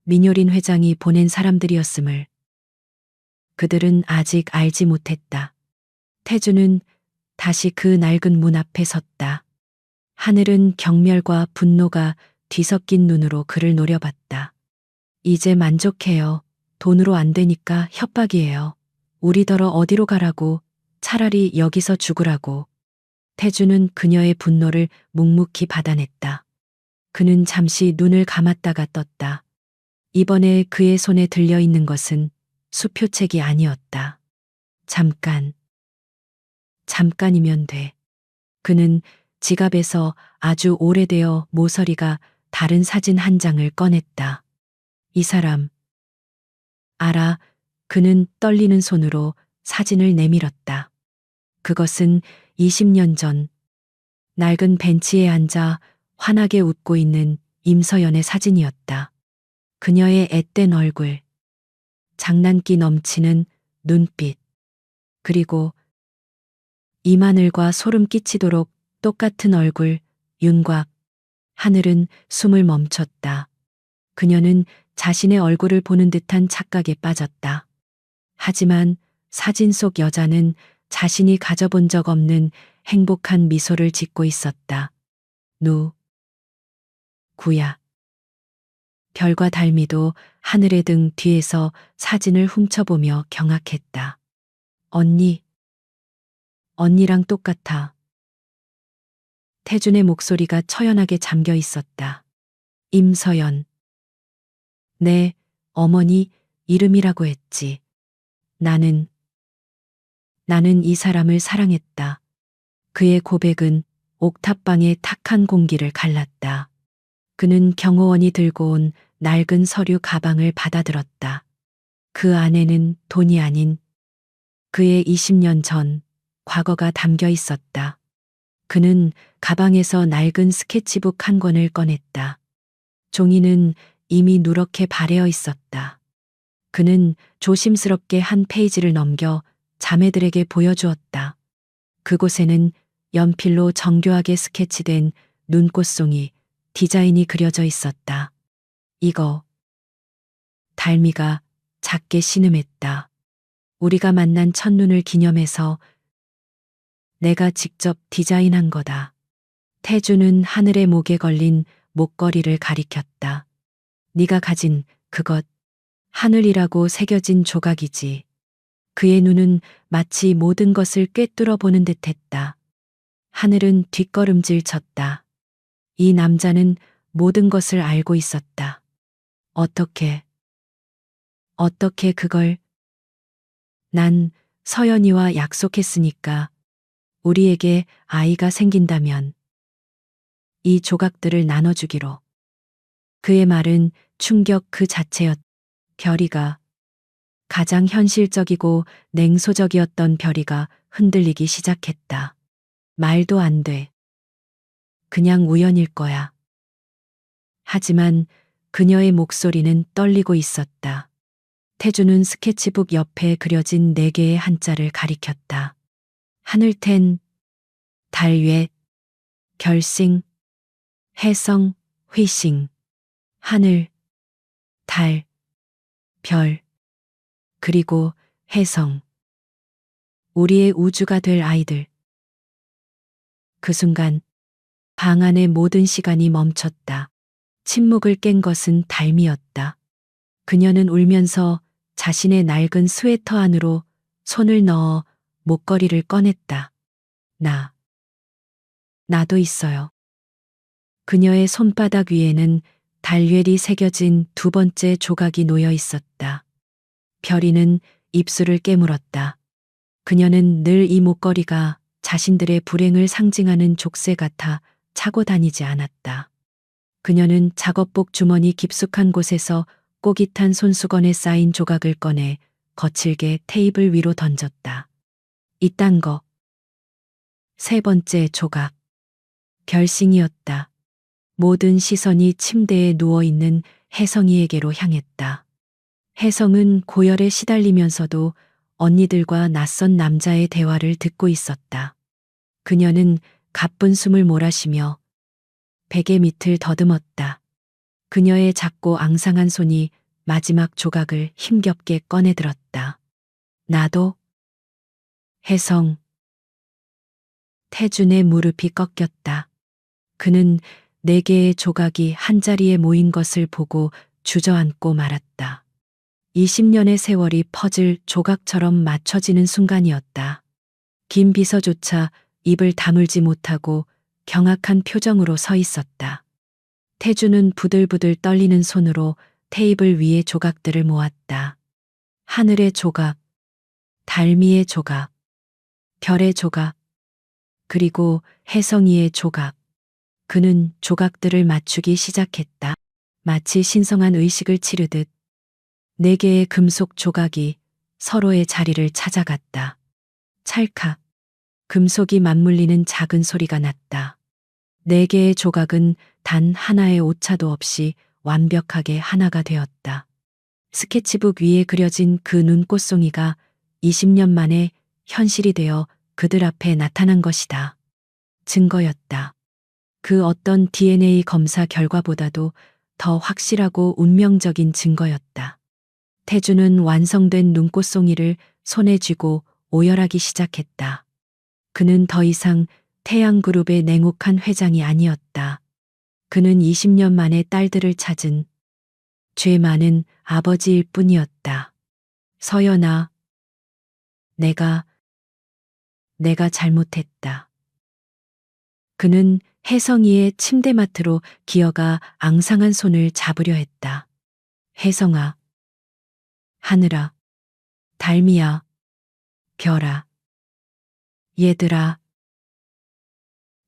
민효린 회장이 보낸 사람들이었음을 그들은 아직 알지 못했다. 태준은 다시 그 낡은 문 앞에 섰다. 하늘은 경멸과 분노가 뒤섞인 눈으로 그를 노려봤다. 이제 만족해요. 돈으로 안 되니까 협박이에요. 우리더러 어디로 가라고. 차라리 여기서 죽으라고. 태준은 그녀의 분노를 묵묵히 받아냈다. 그는 잠시 눈을 감았다가 떴다. 이번에 그의 손에 들려있는 것은 수표책이 아니었다. 잠깐이면 돼. 그는 지갑에서 아주 오래되어 모서리가 다른 사진 한 장을 꺼냈다. 이 사람. 알아. 그는 떨리는 손으로 사진을 내밀었다. 그것은 20년 전 낡은 벤치에 앉아 환하게 웃고 있는 임서연의 사진이었다. 그녀의 앳된 얼굴, 장난기 넘치는 눈빛, 그리고 이마늘과 소름 끼치도록 똑같은 얼굴, 윤곽. 하늘은 숨을 멈췄다. 그녀는 자신의 얼굴을 보는 듯한 착각에 빠졌다. 하지만 사진 속 여자는 자신이 가져본 적 없는 행복한 미소를 짓고 있었다. 구야. 별과 달미도 하늘의 등 뒤에서 사진을 훔쳐보며 경악했다. 언니랑 똑같아. 태준의 목소리가 처연하게 잠겨 있었다. 임서연. 네, 어머니 이름이라고 했지. 나는 이 사람을 사랑했다. 그의 고백은 옥탑방의 탁한 공기를 갈랐다. 그는 경호원이 들고 온 낡은 서류 가방을 받아들었다. 그 안에는 돈이 아닌 그의 20년 전 과거가 담겨 있었다. 그는 가방에서 낡은 스케치북 한 권을 꺼냈다. 종이는 이미 누렇게 바래어 있었다. 그는 조심스럽게 한 페이지를 넘겨 자매들에게 보여주었다. 그곳에는 연필로 정교하게 스케치된 눈꽃송이 디자인이 그려져 있었다. 이거. 달미가 작게 신음했다. 우리가 만난 첫눈을 기념해서 내가 직접 디자인한 거다. 태주는 하늘의 목에 걸린 목걸이를 가리켰다. 네가 가진 그것, 하늘이라고 새겨진 조각이지. 그의 눈은 마치 모든 것을 꿰뚫어 보는 듯했다. 하늘은 뒷걸음질 쳤다. 이 남자는 모든 것을 알고 있었다. 어떻게 그걸? 난 서연이와 약속했으니까. 우리에게 아이가 생긴다면 이 조각들을 나눠주기로. 그의 말은 충격 그 자체였다. 별이가, 가장 현실적이고 냉소적이었던 별이가 흔들리기 시작했다. 말도 안 돼. 그냥 우연일 거야. 하지만 그녀의 목소리는 떨리고 있었다. 태주는 스케치북 옆에 그려진 4개의 한자를 가리켰다. 하늘텐, 달외, 결싱, 해성, 휘싱, 하늘, 달, 별, 그리고 해성. 우리의 우주가 될 아이들. 그 순간 방 안의 모든 시간이 멈췄다. 침묵을 깬 것은 달미였다. 그녀는 울면서 자신의 낡은 스웨터 안으로 손을 넣어 목걸이를 꺼냈다. 나도 있어요. 그녀의 손바닥 위에는 달걀이 새겨진 2번째 조각이 놓여 있었다. 별이는 입술을 깨물었다. 그녀는 늘 이 목걸이가 자신들의 불행을 상징하는 족쇄 같아 차고 다니지 않았다. 그녀는 작업복 주머니 깊숙한 곳에서 꼬깃한 손수건에 쌓인 조각을 꺼내 거칠게 테이블 위로 던졌다. 이딴 거. 3번째 조각. 결싱이었다. 모든 시선이 침대에 누워있는 혜성이에게로 향했다. 혜성은 고열에 시달리면서도 언니들과 낯선 남자의 대화를 듣고 있었다. 그녀는 가쁜 숨을 몰아쉬며 베개 밑을 더듬었다. 그녀의 작고 앙상한 손이 마지막 조각을 힘겹게 꺼내들었다. 나도. 혜성. 태준의 무릎이 꺾였다. 그는 4개의 조각이 한자리에 모인 것을 보고 주저앉고 말았다. 20년의 세월이 퍼즐 조각처럼 맞춰지는 순간이었다. 김 비서조차 입을 다물지 못하고 경악한 표정으로 서 있었다. 태주는 부들부들 떨리는 손으로 테이블 위에 조각들을 모았다. 하늘의 조각, 달미의 조각, 별의 조각, 그리고 혜성이의 조각. 그는 조각들을 맞추기 시작했다. 마치 신성한 의식을 치르듯 4개의 금속 조각이 서로의 자리를 찾아갔다. 찰칵. 금속이 맞물리는 작은 소리가 났다. 4개의 조각은 단 하나의 오차도 없이 완벽하게 하나가 되었다. 스케치북 위에 그려진 그 눈꽃송이가 20년 만에 현실이 되어 그들 앞에 나타난 것이다. 증거였다. 그 어떤 DNA 검사 결과보다도 더 확실하고 운명적인 증거였다. 태주는 완성된 눈꽃송이를 손에 쥐고 오열하기 시작했다. 그는 더 이상 태양그룹의 냉혹한 회장이 아니었다. 그는 20년 만에 딸들을 찾은 죄 많은 아버지일 뿐이었다. 서연아, 내가 잘못했다. 그는 혜성이의 침대맡으로 기어가 앙상한 손을 잡으려 했다. 혜성아, 하늘아, 달미야, 별아, 얘들아.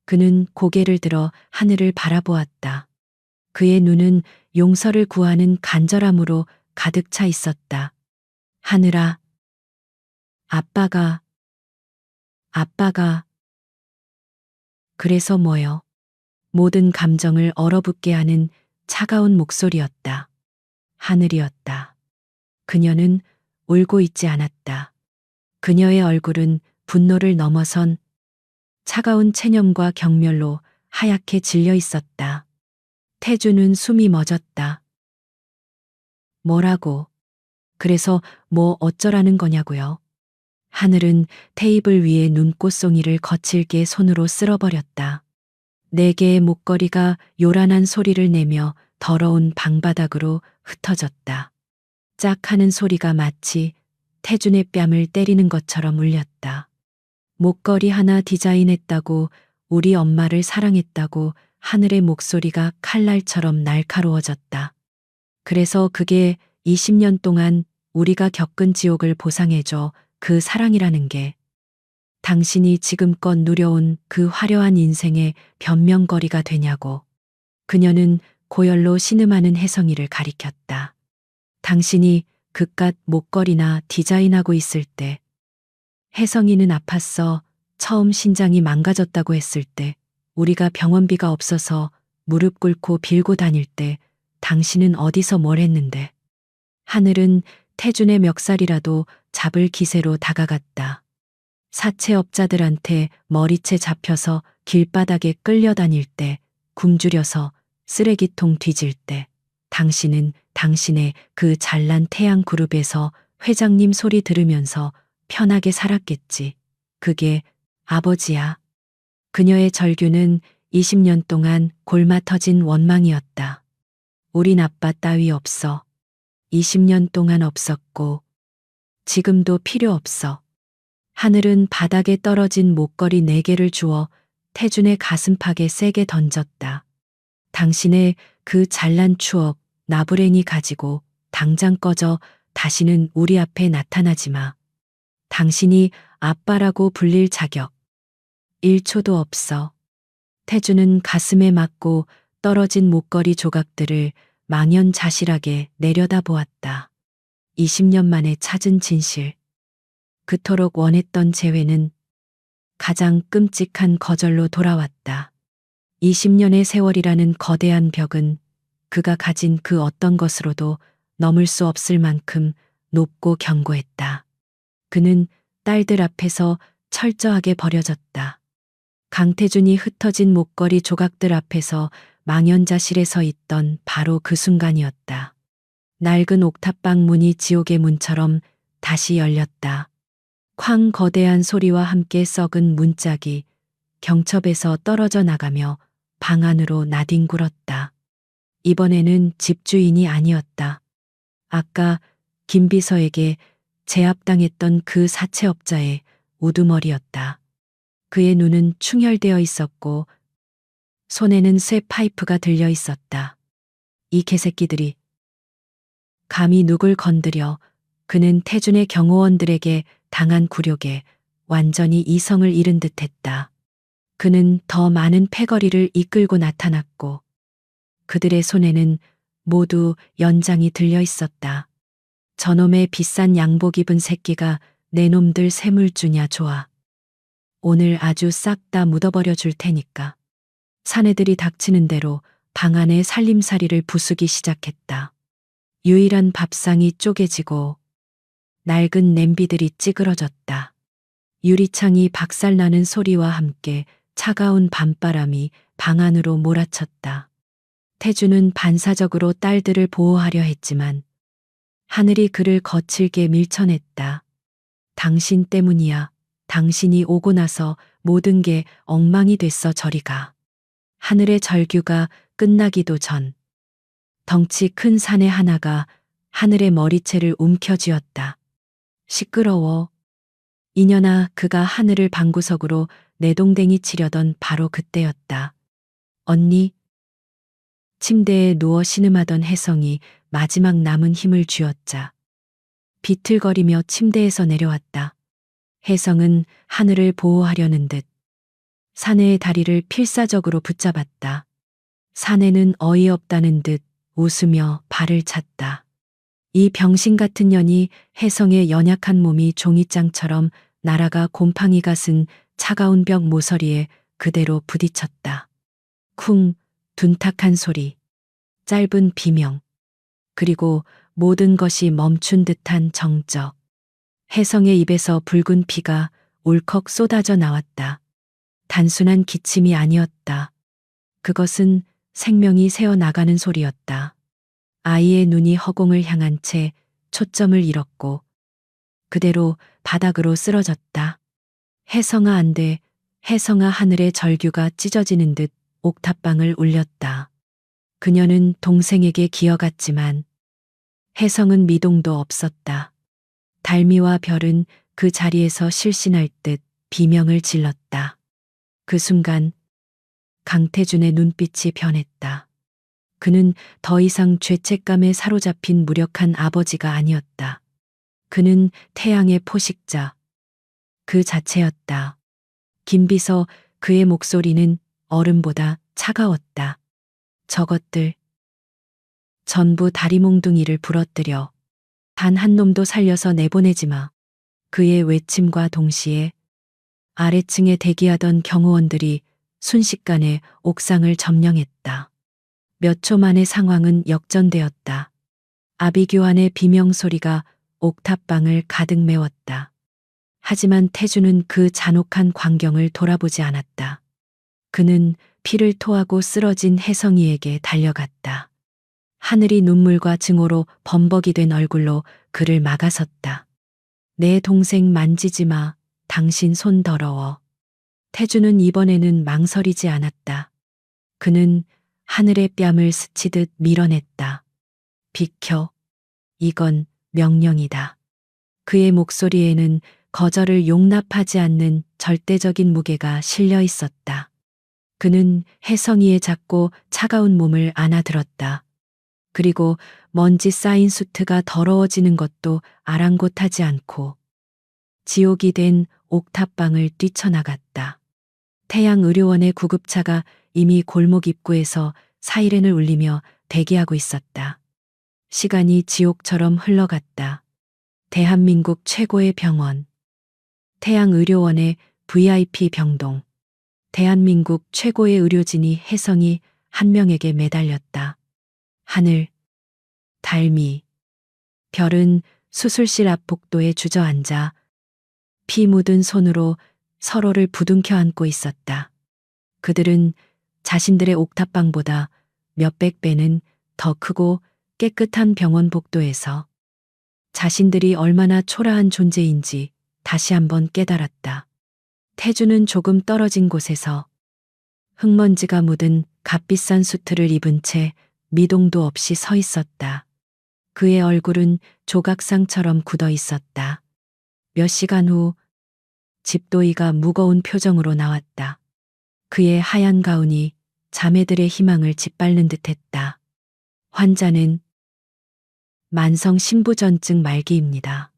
그는 고개를 들어 하늘을 바라보았다. 그의 눈은 용서를 구하는 간절함으로 가득 차 있었다. 하늘아, 아빠가, 그래서 뭐요? 모든 감정을 얼어붙게 하는 차가운 목소리였다. 하늘이었다. 그녀는 울고 있지 않았다. 그녀의 얼굴은 분노를 넘어선 차가운 체념과 경멸로 하얗게 질려 있었다. 태주는 숨이 멎었다. 뭐라고? 그래서 뭐 어쩌라는 거냐고요? 하늘은 테이블 위에 눈꽃송이를 거칠게 손으로 쓸어버렸다. 네 개의 목걸이가 요란한 소리를 내며 더러운 방바닥으로 흩어졌다. 짝 하는 소리가 마치 태준의 뺨을 때리는 것처럼 울렸다. 목걸이 하나 디자인했다고, 우리 엄마를 사랑했다고 하늘의 목소리가 칼날처럼 날카로워졌다. 그래서 그게 20년 동안 우리가 겪은 지옥을 보상해줘. 그 사랑이라는 게 당신이 지금껏 누려온 그 화려한 인생의 변명거리가 되냐고. 그녀는 고열로 신음하는 혜성이를 가리켰다. 당신이 그깟 목걸이나 디자인하고 있을 때, 혜성이는 아팠어. 처음 신장이 망가졌다고 했을 때, 우리가 병원비가 없어서 무릎 꿇고 빌고 다닐 때, 당신은 어디서 뭘 했는데. 하늘은 태준의 멱살이라도 잡을 기세로 다가갔다. 사채업자들한테 머리채 잡혀서 길바닥에 끌려다닐 때, 굶주려서 쓰레기통 뒤질 때, 당신은 당신의 그 잘난 태양 그룹에서 회장님 소리 들으면서 편하게 살았겠지. 그게 아버지야. 그녀의 절규는 20년 동안 골마 터진 원망이었다. 우린 아빠 따위 없어. 20년 동안 없었고, 지금도 필요 없어. 하늘은 바닥에 떨어진 목걸이 4개를 주워 태준의 가슴팍에 세게 던졌다. 당신의 그 잘난 추억 나부랭이 가지고 당장 꺼져. 다시는 우리 앞에 나타나지 마. 당신이 아빠라고 불릴 자격 1초도 없어. 태준은 가슴에 맞고 떨어진 목걸이 조각들을 망연자실하게 내려다보았다. 20년 만에 찾은 진실. 그토록 원했던 재회는 가장 끔찍한 거절로 돌아왔다. 20년의 세월이라는 거대한 벽은 그가 가진 그 어떤 것으로도 넘을 수 없을 만큼 높고 견고했다. 그는 딸들 앞에서 철저하게 버려졌다. 강태준이 흩어진 목걸이 조각들 앞에서 망연자실해 서 있던 바로 그 순간이었다. 낡은 옥탑방 문이 지옥의 문처럼 다시 열렸다. 쾅 거대한 소리와 함께 썩은 문짝이 경첩에서 떨어져 나가며 방 안으로 나뒹굴었다. 이번에는 집주인이 아니었다. 아까 김비서에게 제압당했던 그 사채업자의 우두머리였다. 그의 눈은 충혈되어 있었고 손에는 쇠 파이프가 들려 있었다. 이 개새끼들이 감히 누굴 건드려. 그는 태준의 경호원들에게 당한 굴욕에 완전히 이성을 잃은 듯했다. 그는 더 많은 패거리를 이끌고 나타났고 그들의 손에는 모두 연장이 들려 있었다. 저놈의 비싼 양복 입은 새끼가 내 놈들 샘물 주냐 좋아. 오늘 아주 싹 다 묻어버려 줄 테니까. 사내들이 닥치는 대로 방 안의 살림살이를 부수기 시작했다. 유일한 밥상이 쪼개지고 낡은 냄비들이 찌그러졌다. 유리창이 박살나는 소리와 함께 차가운 밤바람이 방 안으로 몰아쳤다. 태주는 반사적으로 딸들을 보호하려 했지만 하늘이 그를 거칠게 밀쳐냈다. 당신 때문이야. 당신이 오고 나서 모든 게 엉망이 됐어. 저리 가. 하늘의 절규가 끝나기도 전 덩치 큰 사내 하나가 하늘의 머리채를 움켜쥐었다. 시끄러워. 이년아. 그가 하늘을 방구석으로 내동댕이 치려던 바로 그때였다. 언니. 침대에 누워 신음하던 혜성이 마지막 남은 힘을 쥐었자 비틀거리며 침대에서 내려왔다. 혜성은 하늘을 보호하려는 듯 사내의 다리를 필사적으로 붙잡았다. 사내는 어이없다는 듯 웃으며 발을 찼다. 이 병신 같은 년이 혜성의 연약한 몸이 종이장처럼 날아가 곰팡이가 쓴 차가운 벽 모서리에 그대로 부딪혔다. 쿵, 둔탁한 소리, 짧은 비명, 그리고 모든 것이 멈춘 듯한 정적. 혜성의 입에서 붉은 피가 울컥 쏟아져 나왔다. 단순한 기침이 아니었다. 그것은 생명이 새어나가는 소리였다. 아이의 눈이 허공을 향한 채 초점을 잃었고 그대로 바닥으로 쓰러졌다. 혜성아 안 돼. 혜성아 하늘의 절규가 찢어지는 듯 옥탑방을 울렸다. 그녀는 동생에게 기어갔지만 혜성은 미동도 없었다. 달미와 별은 그 자리에서 실신할 듯 비명을 질렀다. 그 순간 강태준의 눈빛이 변했다. 그는 더 이상 죄책감에 사로잡힌 무력한 아버지가 아니었다. 그는 태양의 포식자, 그 자체였다. 김비서, 그의 목소리는 얼음보다 차가웠다. 저것들 전부 다리몽둥이를 부러뜨려 단 한 놈도 살려서 내보내지 마. 그의 외침과 동시에 아래층에 대기하던 경호원들이 순식간에 옥상을 점령했다. 몇 초 만에 상황은 역전되었다. 아비규환의 비명소리가 옥탑방을 가득 메웠다. 하지만 태주는 그 잔혹한 광경을 돌아보지 않았다. 그는 피를 토하고 쓰러진 혜성이에게 달려갔다. 하늘이 눈물과 증오로 범벅이 된 얼굴로 그를 막아섰다. 내 동생 만지지 마. 당신 손 더러워. 태주는 이번에는 망설이지 않았다. 그는 하늘의 뺨을 스치듯 밀어냈다. 비켜. 이건 명령이다. 그의 목소리에는 거절을 용납하지 않는 절대적인 무게가 실려 있었다. 그는 혜성이의 작고 차가운 몸을 안아들었다. 그리고 먼지 쌓인 수트가 더러워지는 것도 아랑곳하지 않고 지옥이 된 옥탑방을 뛰쳐나갔다. 태양의료원의 구급차가 이미 골목 입구에서 사이렌을 울리며 대기하고 있었다. 시간이 지옥처럼 흘러갔다. 대한민국 최고의 병원. 태양의료원의 VIP 병동. 대한민국 최고의 의료진이 혜성이 한 명에게 매달렸다. 하늘, 달미, 별은 수술실 앞 복도에 주저앉아 피 묻은 손으로 서로를 부둥켜 안고 있었다. 그들은 자신들의 옥탑방보다 몇백 배는 더 크고 깨끗한 병원 복도에서 자신들이 얼마나 초라한 존재인지 다시 한번 깨달았다. 태주는 조금 떨어진 곳에서 흙먼지가 묻은 값비싼 수트를 입은 채 미동도 없이 서 있었다. 그의 얼굴은 조각상처럼 굳어 있었다. 몇 시간 후 집도이가 무거운 표정으로 나왔다. 그의 하얀 가운이 자매들의 희망을 짓밟는 듯했다. 환자는 만성 신부전증 말기입니다.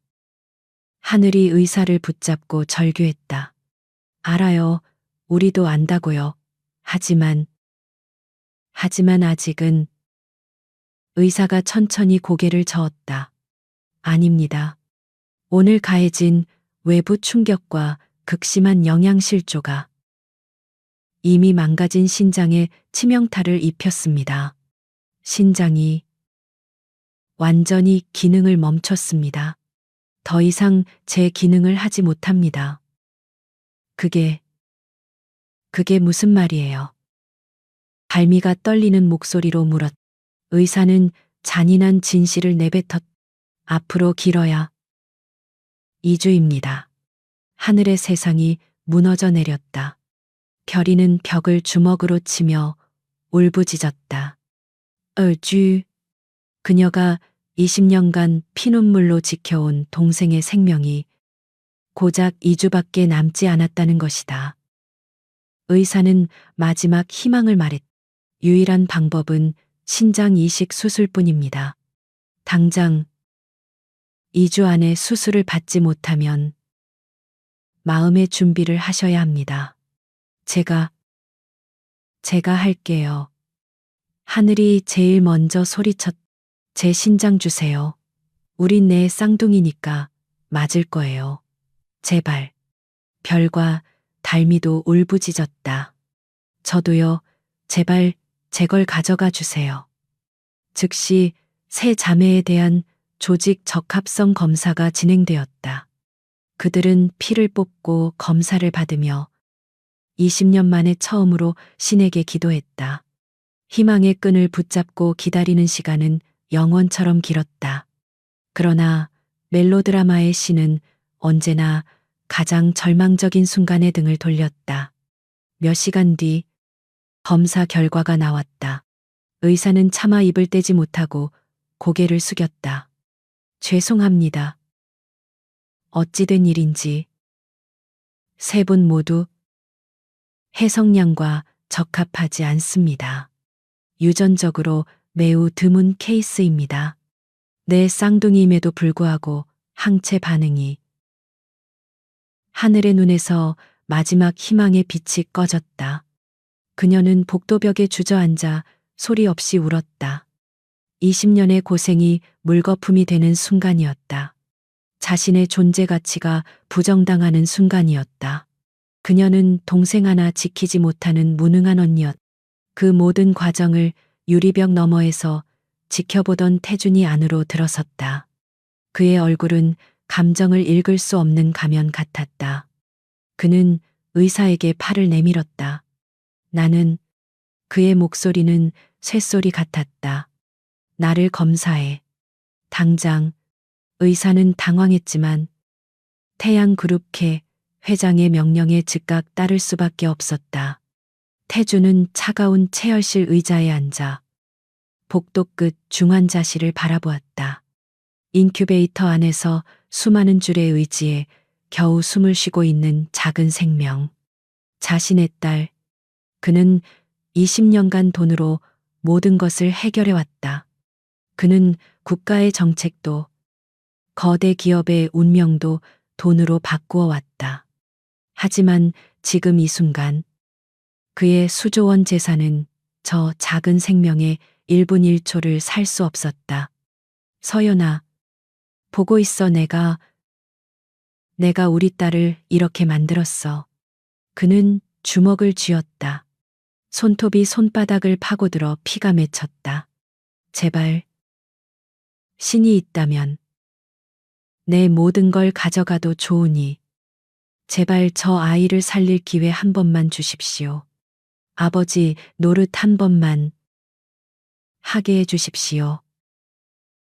하늘이 의사를 붙잡고 절규했다. 알아요. 우리도 안다고요. 하지만 아직은. 의사가 천천히 고개를 저었다. 아닙니다. 오늘 가해진 외부 충격과 극심한 영양실조가 이미 망가진 신장에 치명타를 입혔습니다. 신장이 완전히 기능을 멈췄습니다. 더 이상 제 기능을 하지 못합니다. 그게 무슨 말이에요? 발미가 떨리는 목소리로 물었. 의사는 잔인한 진실을 내뱉었. 앞으로 길어야 2주입니다. 하늘의 세상이 무너져 내렸다. 별이는 벽을 주먹으로 치며 울부짖었다. 얼주. 그녀가 20년간 피눈물로 지켜온 동생의 생명이 고작 2주밖에 남지 않았다는 것이다. 의사는 마지막 희망을 말했다. 유일한 방법은 신장 이식 수술뿐입니다. 당장 2주 안에 수술을 받지 못하면 마음의 준비를 하셔야 합니다. 제가 할게요. 하늘이 제일 먼저 소리쳤. 제 신장 주세요. 우린 내 쌍둥이니까 맞을 거예요. 제발. 별과 달미도 울부짖었다. 저도요. 제발 제 걸 가져가 주세요. 즉시 세 자매에 대한 조직 적합성 검사가 진행되었다. 그들은 피를 뽑고 검사를 받으며 20년 만에 처음으로 신에게 기도했다. 희망의 끈을 붙잡고 기다리는 시간은 영원처럼 길었다. 그러나 멜로드라마의 신은 언제나 가장 절망적인 순간에 등을 돌렸다. 몇 시간 뒤 검사 결과가 나왔다. 의사는 차마 입을 떼지 못하고 고개를 숙였다. 죄송합니다. 어찌된 일인지 세 분 모두 해성량과 적합하지 않습니다. 유전적으로 매우 드문 케이스입니다. 내 쌍둥이임에도 불구하고 항체 반응이 하늘의 눈에서 마지막 희망의 빛이 꺼졌다. 그녀는 복도벽에 주저앉아 소리 없이 울었다. 20년의 고생이 물거품이 되는 순간이었다. 자신의 존재 가치가 부정당하는 순간이었다. 그녀는 동생 하나 지키지 못하는 무능한 언니였다. 그 모든 과정을 유리벽 너머에서 지켜보던 태준이 안으로 들어섰다. 그의 얼굴은 감정을 읽을 수 없는 가면 같았다. 그는 의사에게 팔을 내밀었다. 나는 그의 목소리는 쇳소리 같았다. 나를 검사해. 당장. 의사는 당황했지만 태양그룹회 회장의 명령에 즉각 따를 수밖에 없었다. 태주는 차가운 체열실 의자에 앉아 복도 끝 중환자실을 바라보았다. 인큐베이터 안에서 수많은 줄의 의지에 겨우 숨을 쉬고 있는 작은 생명. 자신의 딸. 그는 20년간 돈으로 모든 것을 해결해왔다. 그는 국가의 정책도 거대 기업의 운명도 돈으로 바꾸어 왔다. 하지만 지금 이 순간 그의 수조원 재산은 저 작은 생명의 1분 1초를 살 수 없었다. 서연아, 보고 있어. 내가 우리 딸을 이렇게 만들었어. 그는 주먹을 쥐었다. 손톱이 손바닥을 파고들어 피가 맺혔다. 제발, 신이 있다면 내 모든 걸 가져가도 좋으니 제발 저 아이를 살릴 기회 한 번만 주십시오. 아버지 노릇 한 번만 하게 해 주십시오.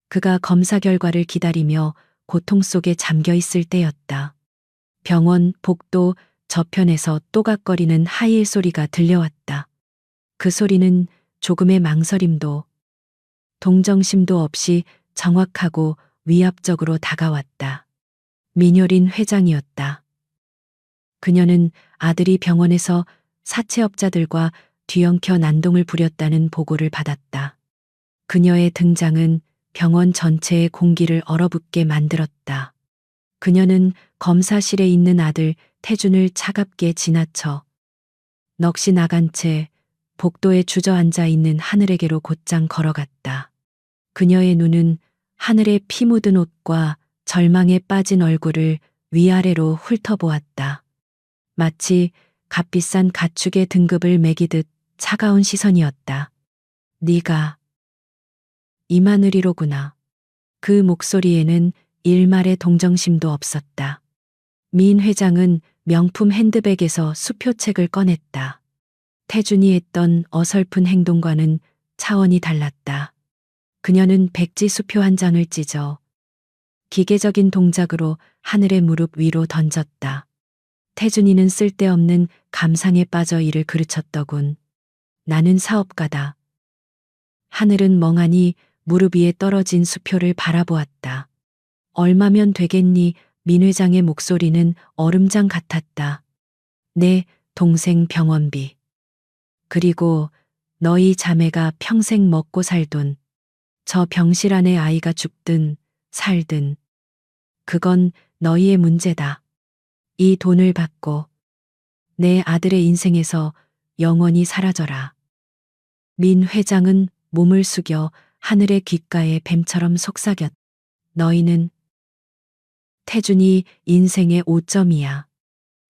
그가 검사 결과를 기다리며 고통 속에 잠겨 있을 때였다. 병원 복도 저편에서 또각거리는 하이힐 소리가 들려왔다. 그 소리는 조금의 망설임도 동정심도 없이 정확하고 위압적으로 다가왔다. 민효린 회장이었다. 그녀는 아들이 병원에서 사채업자들과 뒤엉켜 난동을 부렸다는 보고를 받았다. 그녀의 등장은 병원 전체의 공기를 얼어붙게 만들었다. 그녀는 검사실에 있는 아들 태준을 차갑게 지나쳐 넋이 나간 채 복도에 주저앉아 있는 하늘에게로 곧장 걸어갔다. 그녀의 눈은 하늘의 피 묻은 옷과 절망에 빠진 얼굴을 위아래로 훑어보았다. 마치 값비싼 가축의 등급을 매기듯 차가운 시선이었다. 네가 이만을이로구나. 그 목소리에는 일말의 동정심도 없었다. 민 회장은 명품 핸드백에서 수표책을 꺼냈다. 태준이 했던 어설픈 행동과는 차원이 달랐다. 그녀는 백지 수표 한 장을 찢어 기계적인 동작으로 하늘의 무릎 위로 던졌다. 태준이는 쓸데없는 감상에 빠져 이를 그르쳤더군. 나는 사업가다. 하늘은 멍하니 무릎 위에 떨어진 수표를 바라보았다. 얼마면 되겠니? 민 회장의 목소리는 얼음장 같았다. 내 동생 병원비. 그리고 너희 자매가 평생 먹고 살 돈. 저 병실 안에 아이가 죽든 살든. 그건 너희의 문제다. 이 돈을 받고 내 아들의 인생에서 영원히 사라져라. 민 회장은 몸을 숙여 하늘의 귓가에 뱀처럼 속삭였다. 너희는 태준이 인생의 오점이야.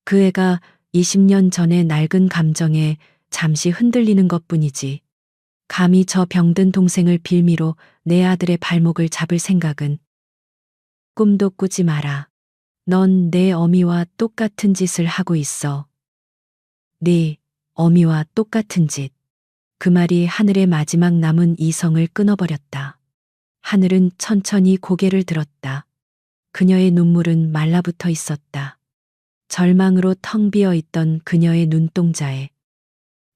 그 애가 20년 전의 낡은 감정에 잠시 흔들리는 것뿐이지. 감히 저 병든 동생을 빌미로 내 아들의 발목을 잡을 생각은 꿈도 꾸지 마라. 넌 내 어미와 똑같은 짓을 하고 있어. 네, 어미와 똑같은 짓. 그 말이 하늘의 마지막 남은 이성을 끊어버렸다. 하늘은 천천히 고개를 들었다. 그녀의 눈물은 말라붙어 있었다. 절망으로 텅 비어 있던 그녀의 눈동자에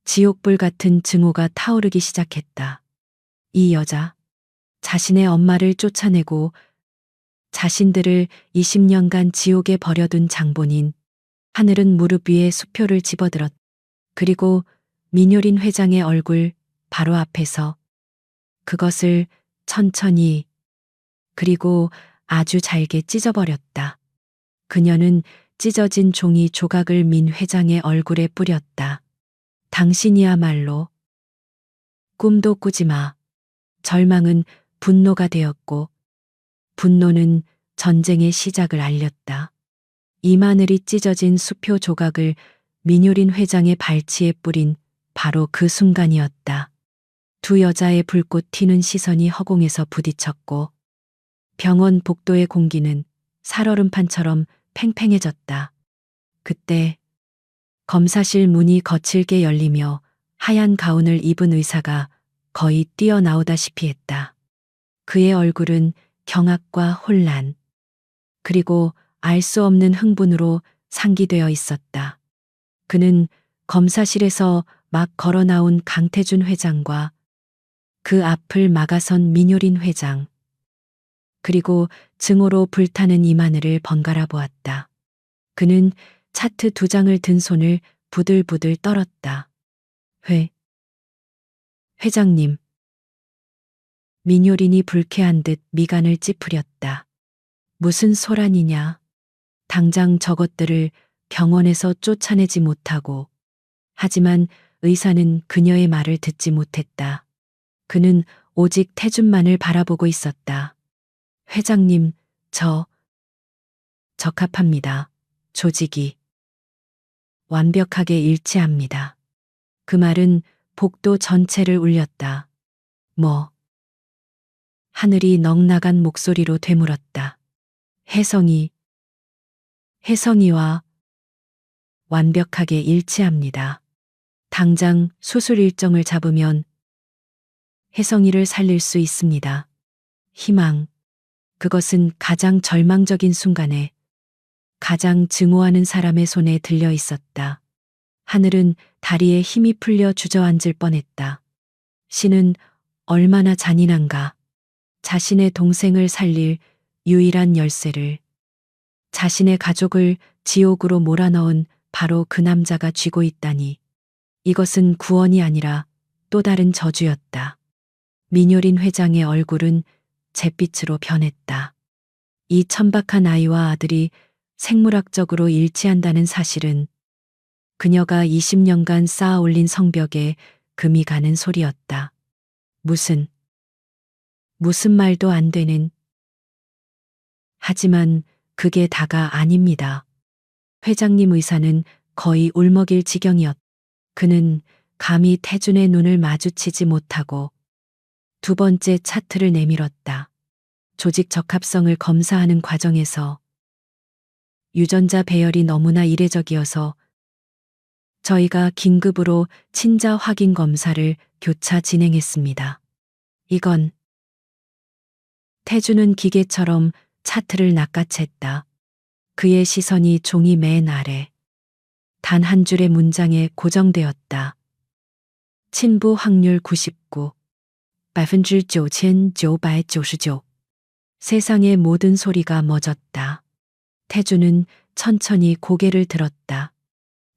지옥불 같은 증오가 타오르기 시작했다. 이 여자, 자신의 엄마를 쫓아내고 자신들을 20년간 지옥에 버려둔 장본인. 하늘은 무릎 위에 수표를 집어들었다. 그리고 민효린 회장의 얼굴 바로 앞에서 그것을 천천히 그리고 아주 잘게 찢어버렸다. 그녀는 찢어진 종이 조각을 민 회장의 얼굴에 뿌렸다. 당신이야말로 꿈도 꾸지 마. 절망은 분노가 되었고 분노는 전쟁의 시작을 알렸다. 이마늘이 찢어진 수표 조각을 민효린 회장의 발치에 뿌린 바로 그 순간이었다. 두 여자의 불꽃 튀는 시선이 허공에서 부딪혔고 병원 복도의 공기는 살얼음판처럼 팽팽해졌다. 그때 검사실 문이 거칠게 열리며 하얀 가운을 입은 의사가 거의 뛰어나오다시피 했다. 그의 얼굴은 경악과 혼란, 그리고 알 수 없는 흥분으로 상기되어 있었다. 그는 검사실에서 막 걸어 나온 강태준 회장과 그 앞을 막아선 민효린 회장, 그리고 증오로 불타는 이마늘을 번갈아 보았다. 그는 차트 2장을 든 손을 부들부들 떨었다. 회장님. 민효린이 불쾌한 듯 미간을 찌푸렸다. 무슨 소란이냐. 당장 저것들을 병원에서 쫓아내지 못하고. 하지만 의사는 그녀의 말을 듣지 못했다. 그는 오직 태준만을 바라보고 있었다. 회장님, 적합합니다. 조직이 완벽하게 일치합니다. 그 말은 복도 전체를 울렸다. 하늘이 넉나간 목소리로 되물었다. 혜성이와 완벽하게 일치합니다. 당장 수술 일정을 잡으면 혜성이를 살릴 수 있습니다. 희망. 그것은 가장 절망적인 순간에 가장 증오하는 사람의 손에 들려 있었다. 하늘은 다리에 힘이 풀려 주저앉을 뻔했다. 신은 얼마나 잔인한가. 자신의 동생을 살릴 유일한 열쇠를, 자신의 가족을 지옥으로 몰아넣은 바로 그 남자가 쥐고 있다니. 이것은 구원이 아니라 또 다른 저주였다. 민효린 회장의 얼굴은 잿빛으로 변했다. 이 천박한 아이와 아들이 생물학적으로 일치한다는 사실은 그녀가 20년간 쌓아 올린 성벽에 금이 가는 소리였다. 무슨 말도 안 되는. 하지만 그게 다가 아닙니다. 회장님 의사는 거의 울먹일 지경이었다. 그는 감히 태준의 눈을 마주치지 못하고 2번째 차트를 내밀었다. 조직 적합성을 검사하는 과정에서 유전자 배열이 너무나 이례적이어서 저희가 긴급으로 친자 확인 검사를 교차 진행했습니다. 이건. 태준은 기계처럼 차트를 낚아챘다. 그의 시선이 종이 맨 아래 단 한 줄의 문장에 고정되었다. 친부 확률 99, 99,999. 세상의 모든 소리가 멎었다. 태준은 천천히 고개를 들었다.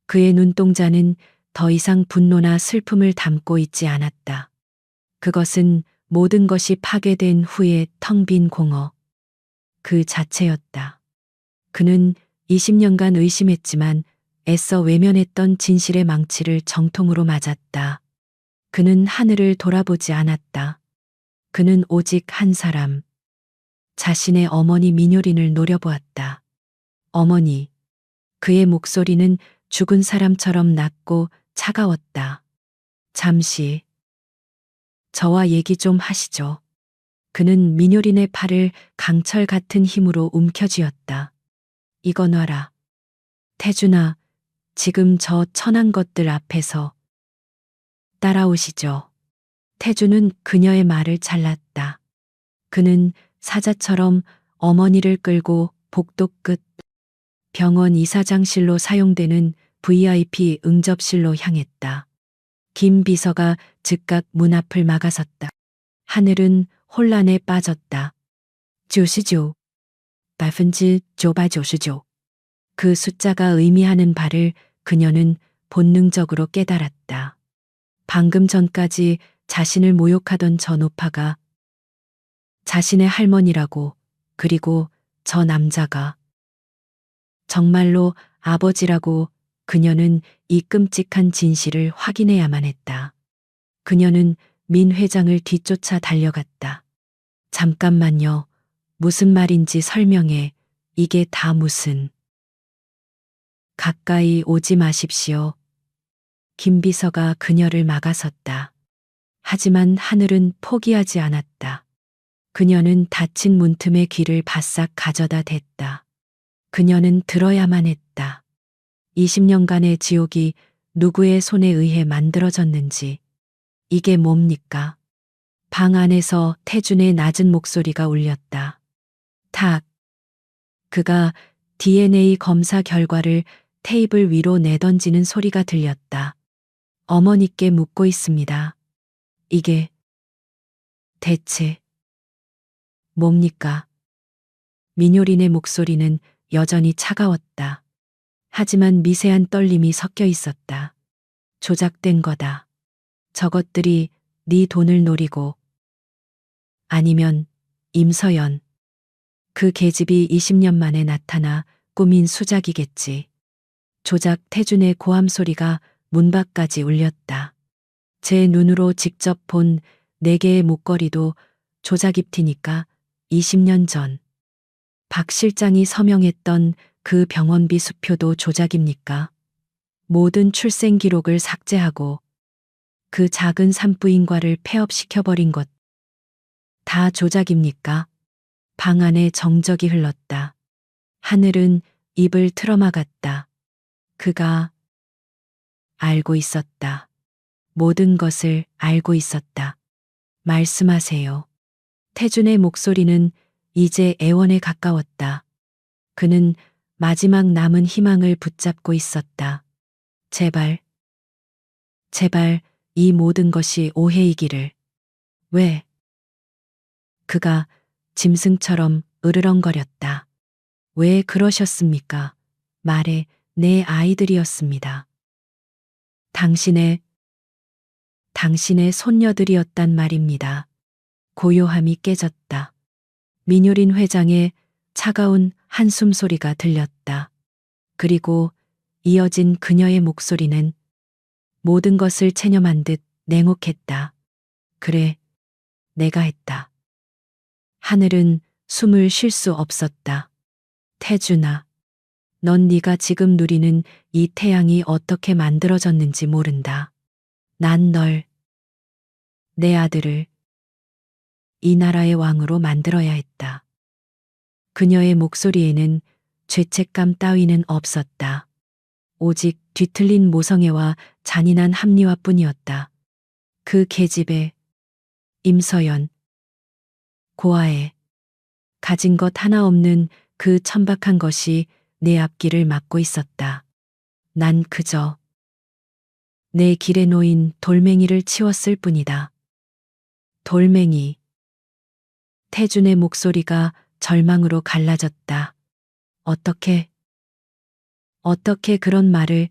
그의 눈동자는 더 이상 분노나 슬픔을 담고 있지 않았다. 그것은 모든 것이 파괴된 후에 텅 빈 공허. 그 자체였다. 그는 20년간 의심했지만 애써 외면했던 진실의 망치를 정통으로 맞았다. 그는 하늘을 돌아보지 않았다. 그는 오직 한 사람, 자신의 어머니 민효린을 노려보았다. 어머니. 그의 목소리는 죽은 사람처럼 낮고 차가웠다. 잠시. 저와 얘기 좀 하시죠. 그는 민효린의 팔을 강철 같은 힘으로 움켜쥐었다. 이거 놔라. 태준아, 지금 저 천한 것들 앞에서 따라오시죠. 태주는 그녀의 말을 잘랐다. 그는 사자처럼 어머니를 끌고 복도 끝 병원 이사장실로 사용되는 VIP 응접실로 향했다. 김 비서가 즉각 문 앞을 막아섰다. 하늘은 혼란에 빠졌다. 99, 999. 그 숫자가 의미하는 바를 그녀는 본능적으로 깨달았다. 방금 전까지 자신을 모욕하던 저 노파가 자신의 할머니라고, 그리고 저 남자가 정말로 아버지라고. 그녀는 이 끔찍한 진실을 확인해야만 했다. 그녀는 민 회장을 뒤쫓아 달려갔다. 잠깐만요. 무슨 말인지 설명해. 이게 다 무슨. 가까이 오지 마십시오. 김 비서가 그녀를 막아섰다. 하지만 하늘은 포기하지 않았다. 그녀는 닫힌 문틈에 귀를 바싹 가져다 댔다. 그녀는 들어야만 했다. 20년간의 지옥이 누구의 손에 의해 만들어졌는지. 이게 뭡니까? 방 안에서 태준의 낮은 목소리가 울렸다. 탁. 그가 DNA 검사 결과를 테이블 위로 내던지는 소리가 들렸다. 어머니께 묻고 있습니다. 이게 대체 뭡니까? 민효린의 목소리는 여전히 차가웠다. 하지만 미세한 떨림이 섞여 있었다. 조작된 거다. 저것들이 네 돈을 노리고. 아니면 임서연. 그 계집이 20년 만에 나타나 꾸민 수작이겠지. 조작. 태준의 고함 소리가 문 밖까지 울렸다. 제 눈으로 직접 본 4개의 목걸이도 조작 입티니까 20년 전. 박 실장이 서명했던 그 병원비 수표도 조작입니까? 모든 출생 기록을 삭제하고 그 작은 산부인과를 폐업시켜버린 것. 다 조작입니까? 방 안에 정적이 흘렀다. 하늘은 입을 틀어막았다. 그가 알고 있었다. 모든 것을 알고 있었다. 말씀하세요. 태준의 목소리는 이제 애원에 가까웠다. 그는 마지막 남은 희망을 붙잡고 있었다. 제발, 제발 이 모든 것이 오해이기를. 왜? 그가 짐승처럼 으르렁거렸다. 왜 그러셨습니까? 말해. 내 아이들이었습니다. 당신의 손녀들이었단 말입니다. 고요함이 깨졌다. 민효린 회장의 차가운 한숨 소리가 들렸다. 그리고 이어진 그녀의 목소리는 모든 것을 체념한 듯 냉혹했다. 그래, 내가 했다. 하늘은 숨을 쉴 수 없었다. 태준아, 넌 네가 지금 누리는 이 태양이 어떻게 만들어졌는지 모른다. 난 널, 내 아들을 이 나라의 왕으로 만들어야 했다. 그녀의 목소리에는 죄책감 따위는 없었다. 오직 뒤틀린 모성애와 잔인한 합리화뿐이었다. 그 계집애, 임서연, 고아에 가진 것 하나 없는 그 천박한 것이 내 앞길을 막고 있었다. 난 그저 내 길에 놓인 돌멩이를 치웠을 뿐이다. 돌멩이. 태준의 목소리가 절망으로 갈라졌다. 어떻게 그런 말을.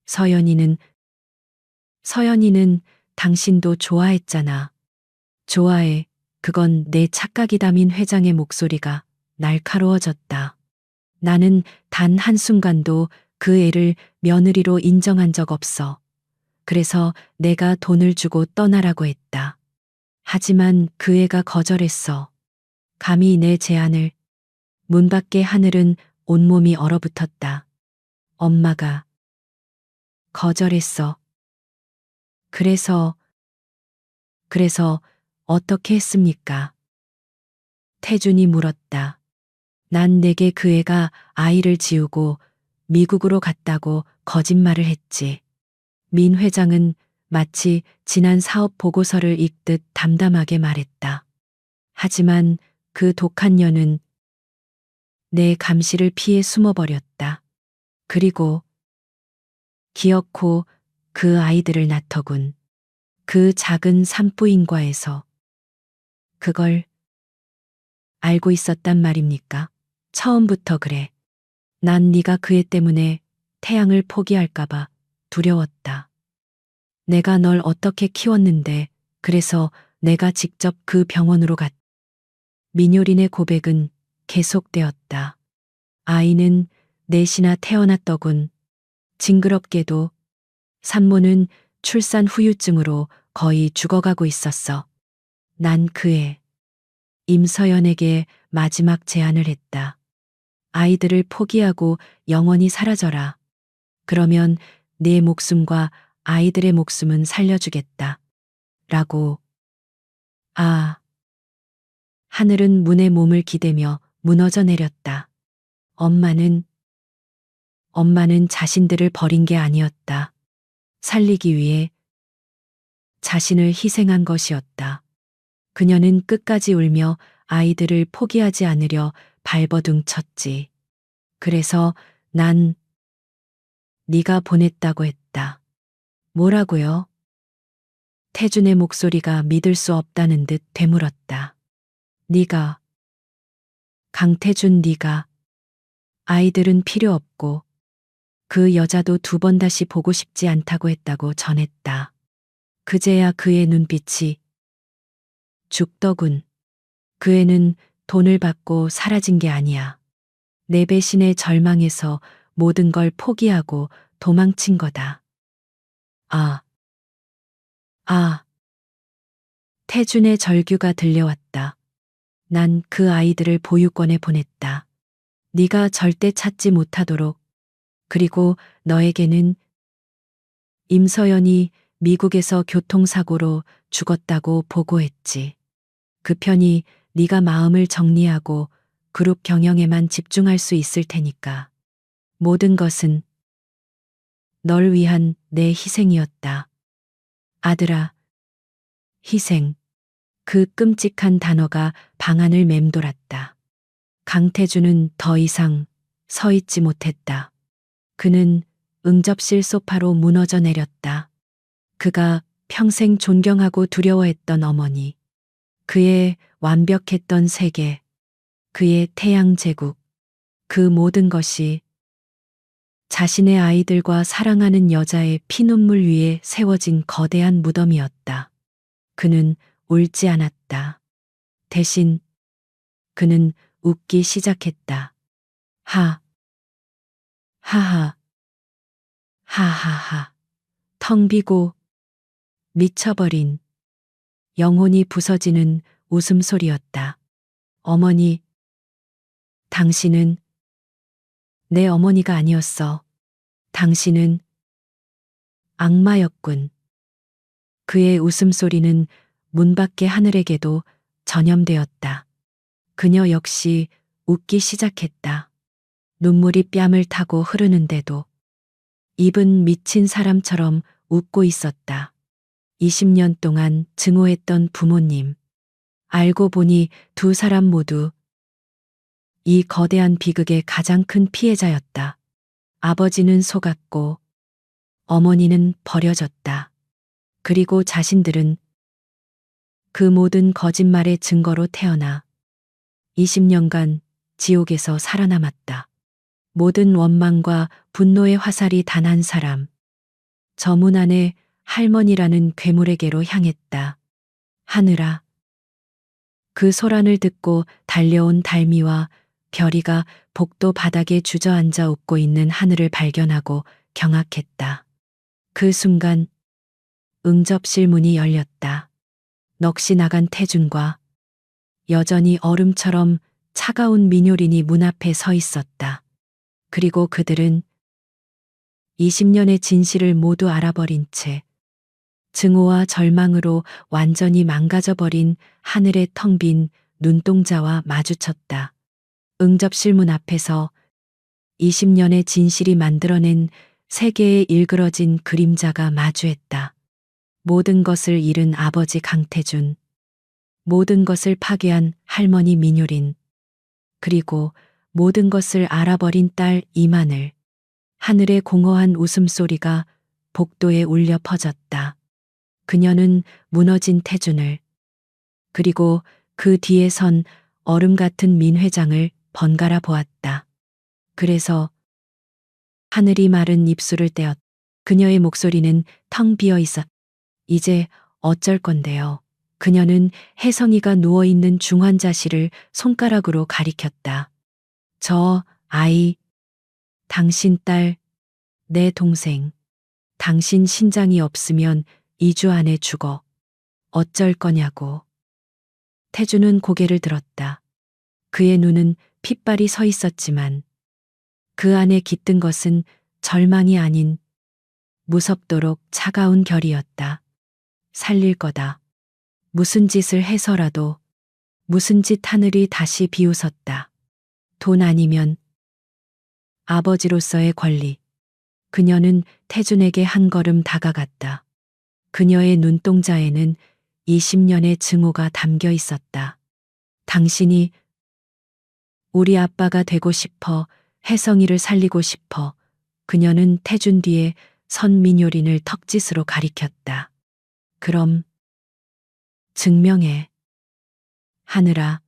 서연이는 당신도 좋아했잖아. 좋아해. 그건 내 착각이다. 민 회장의 목소리가 날카로워졌다. 나는 단 한순간도 그 애를 며느리로 인정한 적 없어. 그래서 내가 돈을 주고 떠나라고 했다. 하지만 그 애가 거절했어. 감히 내 제안을. 문 밖의 하늘은 온몸이 얼어붙었다. 엄마가 거절했어. 그래서 어떻게 했습니까? 태준이 물었다. 난 내게 그 애가 아이를 지우고 미국으로 갔다고 거짓말을 했지. 민 회장은 마치 지난 사업 보고서를 읽듯 담담하게 말했다. 하지만 그 독한 년은 내 감시를 피해 숨어버렸다. 그리고 기어코 그 아이들을 낳더군. 그 작은 산부인과에서. 그걸 알고 있었단 말입니까? 처음부터 그래. 난 네가 그 애 때문에 태양을 포기할까봐 두려웠다. 내가 널 어떻게 키웠는데 그래서 내가 직접 그 병원으로 갔. 민효린의 고백은 계속되었다. 아이는 넷이나 태어났더군. 징그럽게도 산모는 출산 후유증으로 거의 죽어가고 있었어. 난 그애 임서연에게 마지막 제안을 했다. 아이들을 포기하고 영원히 사라져라. 그러면 네 목숨과 아이들의 목숨은 살려주겠다. 라고. 아. 하늘은 문에 몸을 기대며 무너져 내렸다. 엄마는 자신들을 버린 게 아니었다. 살리기 위해 자신을 희생한 것이었다. 그녀는 끝까지 울며 아이들을 포기하지 않으려 발버둥 쳤지. 그래서 난 네가 보냈다고 했다. 뭐라고요? 태준의 목소리가 믿을 수 없다는 듯 되물었다. 네가, 강태준 네가, 아이들은 필요 없고 그 여자도 두 번 다시 보고 싶지 않다고 했다고 전했다. 그제야 그의 눈빛이 죽더군. 그 애는 돈을 받고 사라진 게 아니야. 내 배신의 절망에서 모든 걸 포기하고 도망친 거다. 아, 아. 태준의 절규가 들려왔다. 난 그 아이들을 보육원에 보냈다. 네가 절대 찾지 못하도록. 그리고 너에게는 임서연이 미국에서 교통사고로 죽었다고 보고했지. 그 편이 네가 마음을 정리하고 그룹 경영에만 집중할 수 있을 테니까. 모든 것은 널 위한 내 희생이었다. 아들아, 희생. 그 끔찍한 단어가 방안을 맴돌았다. 강태준은 더 이상 서 있지 못했다. 그는 응접실 소파로 무너져 내렸다. 그가 평생 존경하고 두려워했던 어머니, 그의 완벽했던 세계, 그의 태양 제국, 그 모든 것이 자신의 아이들과 사랑하는 여자의 피눈물 위에 세워진 거대한 무덤이었다. 그는 울지 않았다. 대신 그는 웃기 시작했다. 하하, 하하하. 텅 비고 미쳐버린 영혼이 부서지는 웃음소리였다. 어머니, 당신은 내 어머니가 아니었어. 당신은 악마였군. 그의 웃음소리는 문 밖의 하늘에게도 전염되었다. 그녀 역시 웃기 시작했다. 눈물이 뺨을 타고 흐르는데도 입은 미친 사람처럼 웃고 있었다. 20년 동안 증오했던 부모님. 알고 보니 두 사람 모두 이 거대한 비극의 가장 큰 피해자였다. 아버지는 속았고 어머니는 버려졌다. 그리고 자신들은 그 모든 거짓말의 증거로 태어나 20년간 지옥에서 살아남았다. 모든 원망과 분노의 화살이 단 한 사람. 저 문 안에 할머니라는 괴물에게로 향했다. 하늘아. 그 소란을 듣고 달려온 달미와 별이가 복도 바닥에 주저앉아 웃고 있는 하늘을 발견하고 경악했다. 그 순간 응접실 문이 열렸다. 넋이 나간 태준과 여전히 얼음처럼 차가운 민효린이 문 앞에 서 있었다. 그리고 그들은 20년의 진실을 모두 알아버린 채 증오와 절망으로 완전히 망가져버린 하늘의 텅 빈 눈동자와 마주쳤다. 응접실 문 앞에서 20년의 진실이 만들어낸 세 개의 일그러진 그림자가 마주했다. 모든 것을 잃은 아버지 강태준, 모든 것을 파괴한 할머니 민효린, 그리고 모든 것을 알아버린 딸 이마늘. 하늘의 공허한 웃음소리가 복도에 울려 퍼졌다. 그녀는 무너진 태준을, 그리고 그 뒤에 선 얼음 같은 민 회장을 번갈아 보았다. 그래서 하늘이 마른 입술을 떼었. 그녀의 목소리는 텅 비어 있었. 이제 어쩔 건데요. 그녀는 혜성이가 누워있는 중환자실을 손가락으로 가리켰다. 저 아이, 당신 딸, 내 동생. 당신 신장이 없으면 2주 안에 죽어. 어쩔 거냐고. 태주는 고개를 들었다. 그의 눈은 핏발이 서 있었지만 그 안에 깃든 것은 절망이 아닌 무섭도록 차가운 결이었다. 살릴 거다. 무슨 짓을 해서라도, 무슨 짓 하늘이 다시 비웃었다. 돈 아니면 아버지로서의 권리. 그녀는 태준에게 한 걸음 다가갔다. 그녀의 눈동자에는 20년의 증오가 담겨 있었다. 당신이 우리 아빠가 되고 싶어, 혜성이를 살리고 싶어. 그녀는 태준 뒤에 선 민효린을 턱짓으로 가리켰다. 그럼 증명해. 하늘아.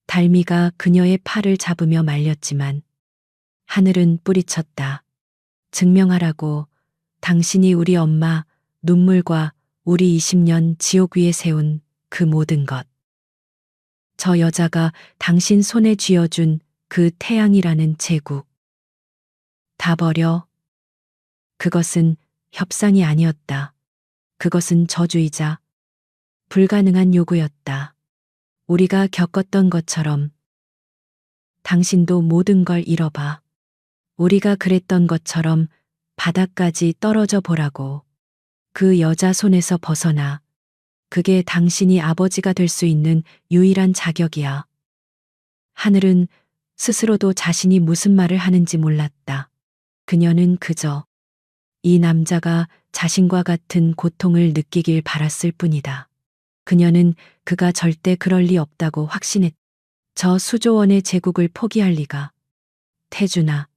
달미가 그녀의 팔을 잡으며 말렸지만 하늘은 뿌리쳤다. 증명하라고. 당신이 우리 엄마 눈물과 우리 20년 지옥 위에 세운 그 모든 것. 저 여자가 당신 손에 쥐어준 그 태양이라는 제국. 다 버려. 그것은 협상이 아니었다. 그것은 저주이자 불가능한 요구였다. 우리가 겪었던 것처럼 당신도 모든 걸 잃어봐. 우리가 그랬던 것처럼 바닥까지 떨어져 보라고. 그 여자 손에서 벗어나. 그게 당신이 아버지가 될 수 있는 유일한 자격이야. 하늘은 스스로도 자신이 무슨 말을 하는지 몰랐다. 그녀는 그저 이 남자가 자신과 같은 고통을 느끼길 바랐을 뿐이다. 그녀는 그가 절대 그럴 리 없다고 확신했. 저 수조원의 제국을 포기할 리가. 태준아.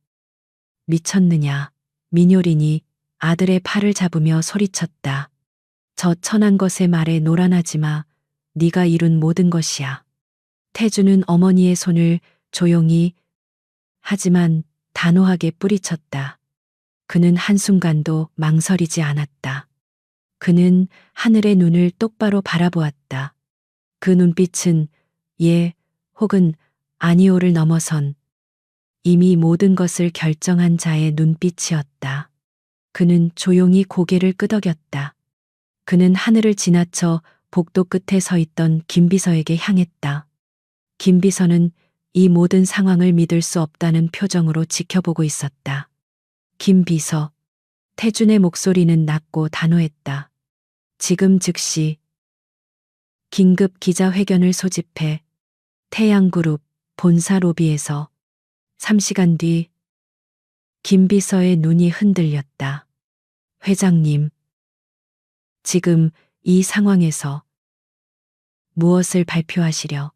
미쳤느냐. 민효린이 아들의 팔을 잡으며 소리쳤다. 저 천한 것의 말에 노란하지 마. 네가 이룬 모든 것이야. 태준은 어머니의 손을 조용히 하지만 단호하게 뿌리쳤다. 그는 한순간도 망설이지 않았다. 그는 하늘의 눈을 똑바로 바라보았다. 그 눈빛은 예 혹은 아니오를 넘어선 이미 모든 것을 결정한 자의 눈빛이었다. 그는 조용히 고개를 끄덕였다. 그는 하늘을 지나쳐 복도 끝에 서 있던 김비서에게 향했다. 김비서는 이 모든 상황을 믿을 수 없다는 표정으로 지켜보고 있었다. 김비서. 태준의 목소리는 낮고 단호했다. 지금 즉시 긴급 기자회견을 소집해 태양그룹 본사 로비에서 3시간 뒤. 김비서의 눈이 흔들렸다. 회장님. 지금 이 상황에서 무엇을 발표하시려?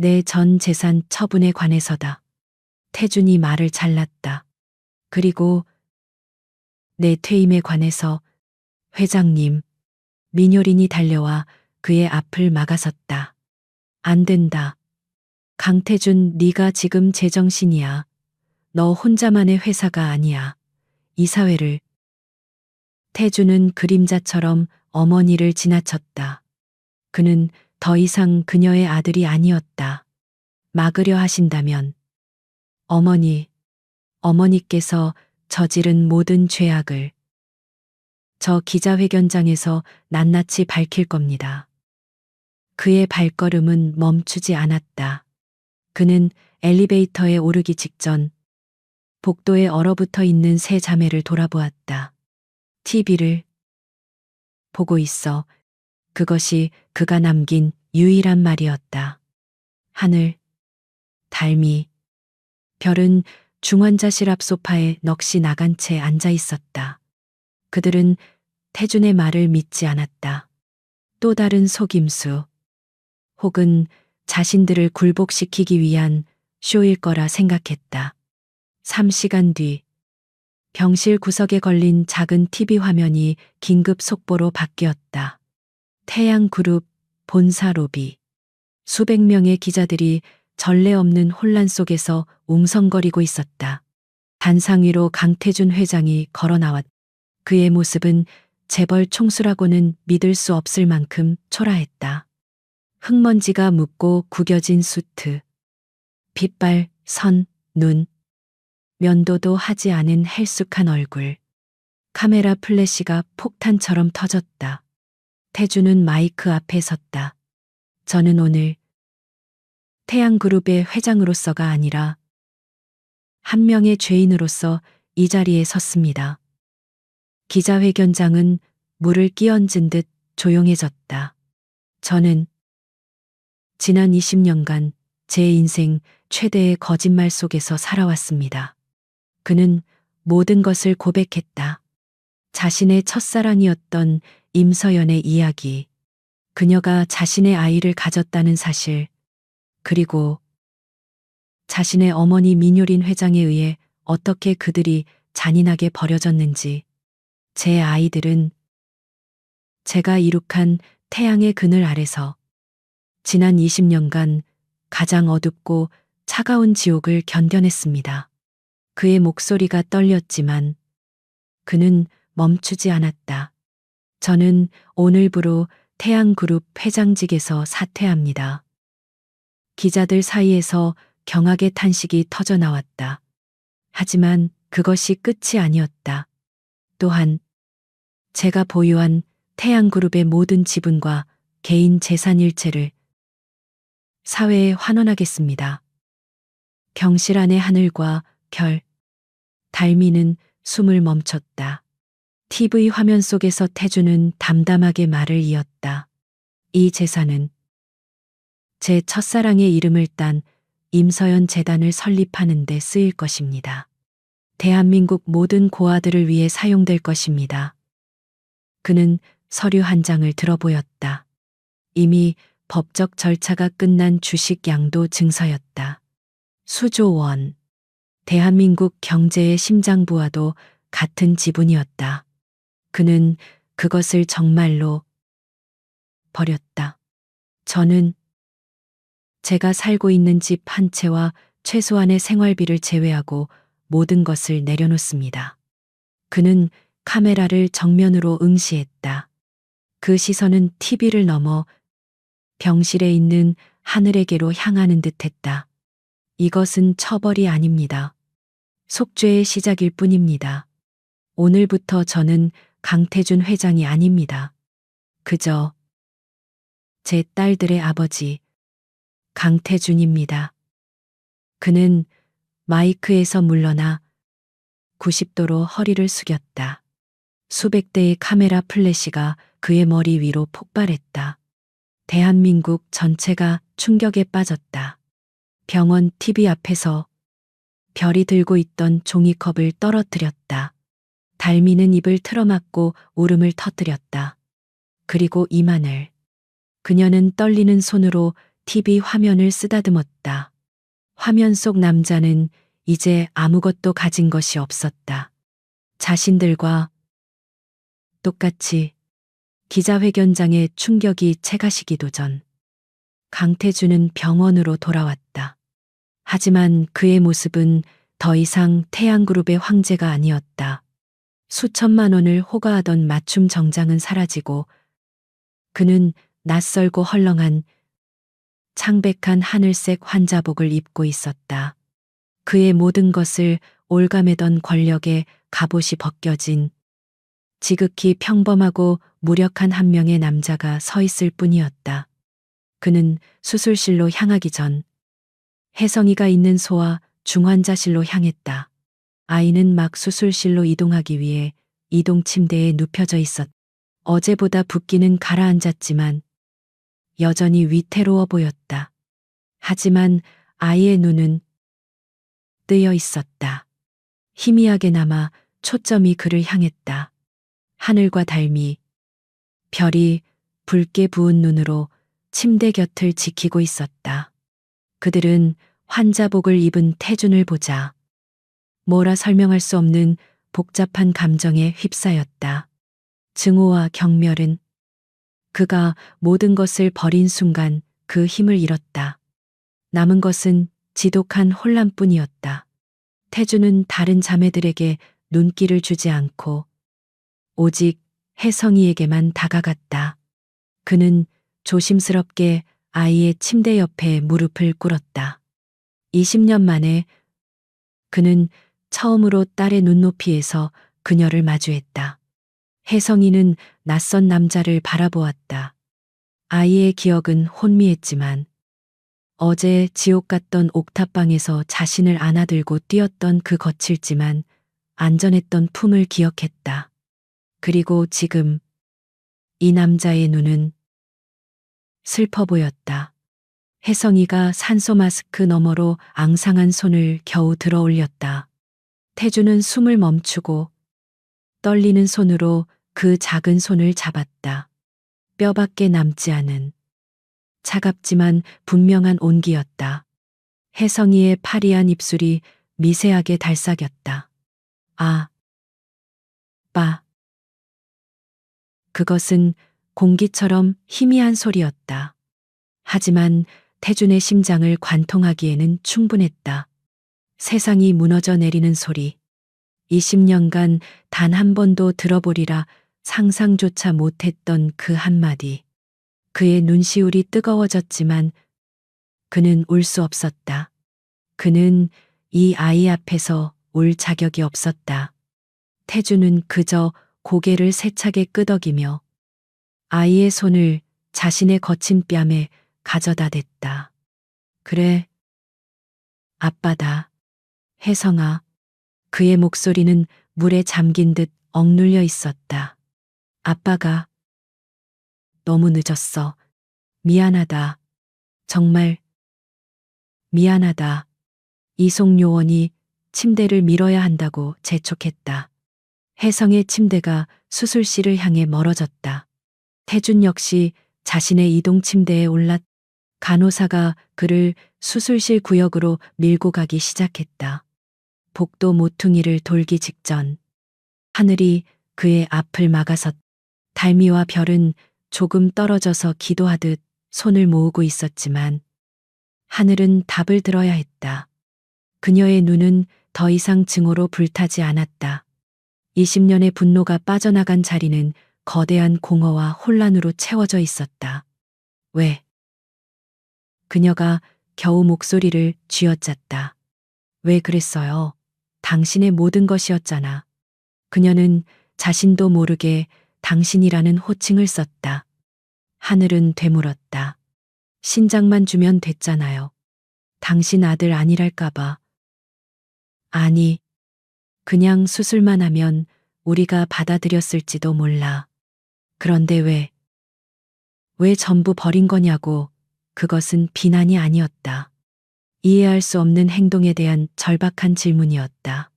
내 전 재산 처분에 관해서다. 태준이 말을 잘랐다. 그리고 내 퇴임에 관해서. 회장님. 민효린이 달려와 그의 앞을 막아섰다. 안 된다. 강태준, 네가 지금 제정신이야. 너 혼자만의 회사가 아니야. 이 사회를. 태준은 그림자처럼 어머니를 지나쳤다. 그는 더 이상 그녀의 아들이 아니었다. 막으려 하신다면 어머니께서 저지른 모든 죄악을 저 기자회견장에서 낱낱이 밝힐 겁니다. 그의 발걸음은 멈추지 않았다. 그는 엘리베이터에 오르기 직전 복도에 얼어붙어 있는 세 자매를 돌아보았다. TV를 보고 있어. 그것이 그가 남긴 유일한 말이었다. 하늘, 달미, 별은 중환자실 앞 소파에 넋이 나간 채 앉아 있었다. 그들은 태준의 말을 믿지 않았다. 또 다른 속임수, 혹은 자신들을 굴복시키기 위한 쇼일 거라 생각했다. 3시간 뒤, 병실 구석에 걸린 작은 TV 화면이 긴급 속보로 바뀌었다. 태양그룹 본사 로비. 수백 명의 기자들이 전례 없는 혼란 속에서 웅성거리고 있었다. 단상 위로 강태준 회장이 걸어 나왔다. 그의 모습은 재벌 총수라고는 믿을 수 없을 만큼 초라했다. 흙먼지가 묻고 구겨진 수트, 빗발, 선, 눈, 면도도 하지 않은 헬쑥한 얼굴. 카메라 플래시가 폭탄처럼 터졌다. 태준은 마이크 앞에 섰다. 저는 오늘 태양그룹의 회장으로서가 아니라 한 명의 죄인으로서 이 자리에 섰습니다. 기자회견장은 물을 끼얹은 듯 조용해졌다. 저는 지난 20년간 제 인생 최대의 거짓말 속에서 살아왔습니다. 그는 모든 것을 고백했다. 자신의 첫사랑이었던 임서연의 이야기, 그녀가 자신의 아이를 가졌다는 사실, 그리고 자신의 어머니 민효린 회장에 의해 어떻게 그들이 잔인하게 버려졌는지. 제 아이들은 제가 이룩한 태양의 그늘 아래서 지난 20년간 가장 어둡고 차가운 지옥을 견뎌냈습니다. 그의 목소리가 떨렸지만 그는 멈추지 않았다. 저는 오늘부로 태양그룹 회장직에서 사퇴합니다. 기자들 사이에서 경악의 탄식이 터져 나왔다. 하지만 그것이 끝이 아니었다. 또한 제가 보유한 태양그룹의 모든 지분과 개인 재산 일체를 사회에 환원하겠습니다. 경실 안의 하늘과 별, 달미는 숨을 멈췄다. TV 화면 속에서 태준은 담담하게 말을 이었다. 이 재산은 제 첫사랑의 이름을 딴 임서연 재단을 설립하는 데 쓰일 것입니다. 대한민국 모든 고아들을 위해 사용될 것입니다. 그는 서류 한 장을 들어보였다. 이미 법적 절차가 끝난 주식 양도 증서였다. 수조 원. 대한민국 경제의 심장부와도 같은 지분이었다. 그는 그것을 정말로 버렸다. 저는 제가 살고 있는 집 한 채와 최소한의 생활비를 제외하고 모든 것을 내려놓습니다. 그는 카메라를 정면으로 응시했다. 그 시선은 TV를 넘어 병실에 있는 하늘에게로 향하는 듯했다. 이것은 처벌이 아닙니다. 속죄의 시작일 뿐입니다. 오늘부터 저는 강태준 회장이 아닙니다. 그저 제 딸들의 아버지, 강태준입니다. 그는 마이크에서 물러나 90도로 허리를 숙였다. 수백 대의 카메라 플래시가 그의 머리 위로 폭발했다. 대한민국 전체가 충격에 빠졌다. 병원 TV 앞에서 별이 들고 있던 종이컵을 떨어뜨렸다. 달미는 입을 틀어막고 울음을 터뜨렸다. 그리고 이만을. 그녀는 떨리는 손으로 TV 화면을 쓰다듬었다. 화면 속 남자는 이제 아무것도 가진 것이 없었다. 자신들과 똑같이 기자회견장의 충격이 채가시기도 전 강태준은 병원으로 돌아왔다. 하지만 그의 모습은 더 이상 태양그룹의 황제가 아니었다. 수천만 원을 호가하던 맞춤 정장은 사라지고 그는 낯설고 헐렁한 창백한 하늘색 환자복을 입고 있었다. 그의 모든 것을 올가매던 권력의 갑옷이 벗겨진 지극히 평범하고 무력한 한 명의 남자가 서 있을 뿐이었다. 그는 수술실로 향하기 전 혜성이가 있는 소아 중환자실로 향했다. 아이는 막 수술실로 이동하기 위해 이동 침대에 눕혀져 있었다. 어제보다 붓기는 가라앉았지만 여전히 위태로워 보였다. 하지만 아이의 눈은 겉뜨여 있었다. 희미하게나마 초점이 그를 향했다. 하늘과 달미, 별이 붉게 부은 눈으로 침대 곁을 지키고 있었다. 그들은 환자복을 입은 태준을 보자 뭐라 설명할 수 없는 복잡한 감정에 휩싸였다. 증오와 경멸은 그가 모든 것을 버린 순간 그 힘을 잃었다. 남은 것은 지독한 혼란뿐이었다. 태주는 다른 자매들에게 눈길을 주지 않고 오직 혜성이에게만 다가갔다. 그는 조심스럽게 아이의 침대 옆에 무릎을 꿇었다. 20년 만에 그는 처음으로 딸의 눈높이에서 그녀를 마주했다. 혜성이는 낯선 남자를 바라보았다. 아이의 기억은 혼미했지만 어제 지옥 같던 옥탑방에서 자신을 안아들고 뛰었던 그 거칠지만 안전했던 품을 기억했다. 그리고 지금 이 남자의 눈은 슬퍼 보였다. 혜성이가 산소 마스크 너머로 앙상한 손을 겨우 들어 올렸다. 태주는 숨을 멈추고 떨리는 손으로 그 작은 손을 잡았다. 뼈밖에 남지 않은 차갑지만 분명한 온기였다. 혜성이의 파리한 입술이 미세하게 달싹였다. 아, 빠. 그것은 공기처럼 희미한 소리였다. 하지만 태준의 심장을 관통하기에는 충분했다. 세상이 무너져 내리는 소리. 20년간 단 한 번도 들어보리라 상상조차 못했던 그 한마디. 그의 눈시울이 뜨거워졌지만 그는 울 수 없었다. 그는 이 아이 앞에서 울 자격이 없었다. 태주는 그저 고개를 세차게 끄덕이며 아이의 손을 자신의 거친 뺨에 가져다 댔다. 그래, 아빠다. 혜성아. 그의 목소리는 물에 잠긴 듯 억눌려 있었다. 아빠가 너무 늦었어. 미안하다. 정말 미안하다. 이송 요원이 침대를 밀어야 한다고 재촉했다. 혜성의 침대가 수술실을 향해 멀어졌다. 태준 역시 자신의 이동 침대에 올랐. 간호사가 그를 수술실 구역으로 밀고 가기 시작했다. 복도 모퉁이를 돌기 직전 하늘이 그의 앞을 막아섰. 달미와 별은 조금 떨어져서 기도하듯 손을 모으고 있었지만 하늘은 답을 들어야 했다. 그녀의 눈은 더 이상 증오로 불타지 않았다. 20년의 분노가 빠져나간 자리는 거대한 공허와 혼란으로 채워져 있었다. 왜? 그녀가 겨우 목소리를 쥐어짰다. 왜 그랬어요? 당신의 모든 것이었잖아. 그녀는 자신도 모르게 당신이라는 호칭을 썼다. 하늘은 되물었다. 신장만 주면 됐잖아요. 당신 아들 아니랄까봐. 아니, 그냥 수술만 하면 우리가 받아들였을지도 몰라. 그런데 왜 전부 버린 거냐고. 그것은 비난이 아니었다. 이해할 수 없는 행동에 대한 절박한 질문이었다.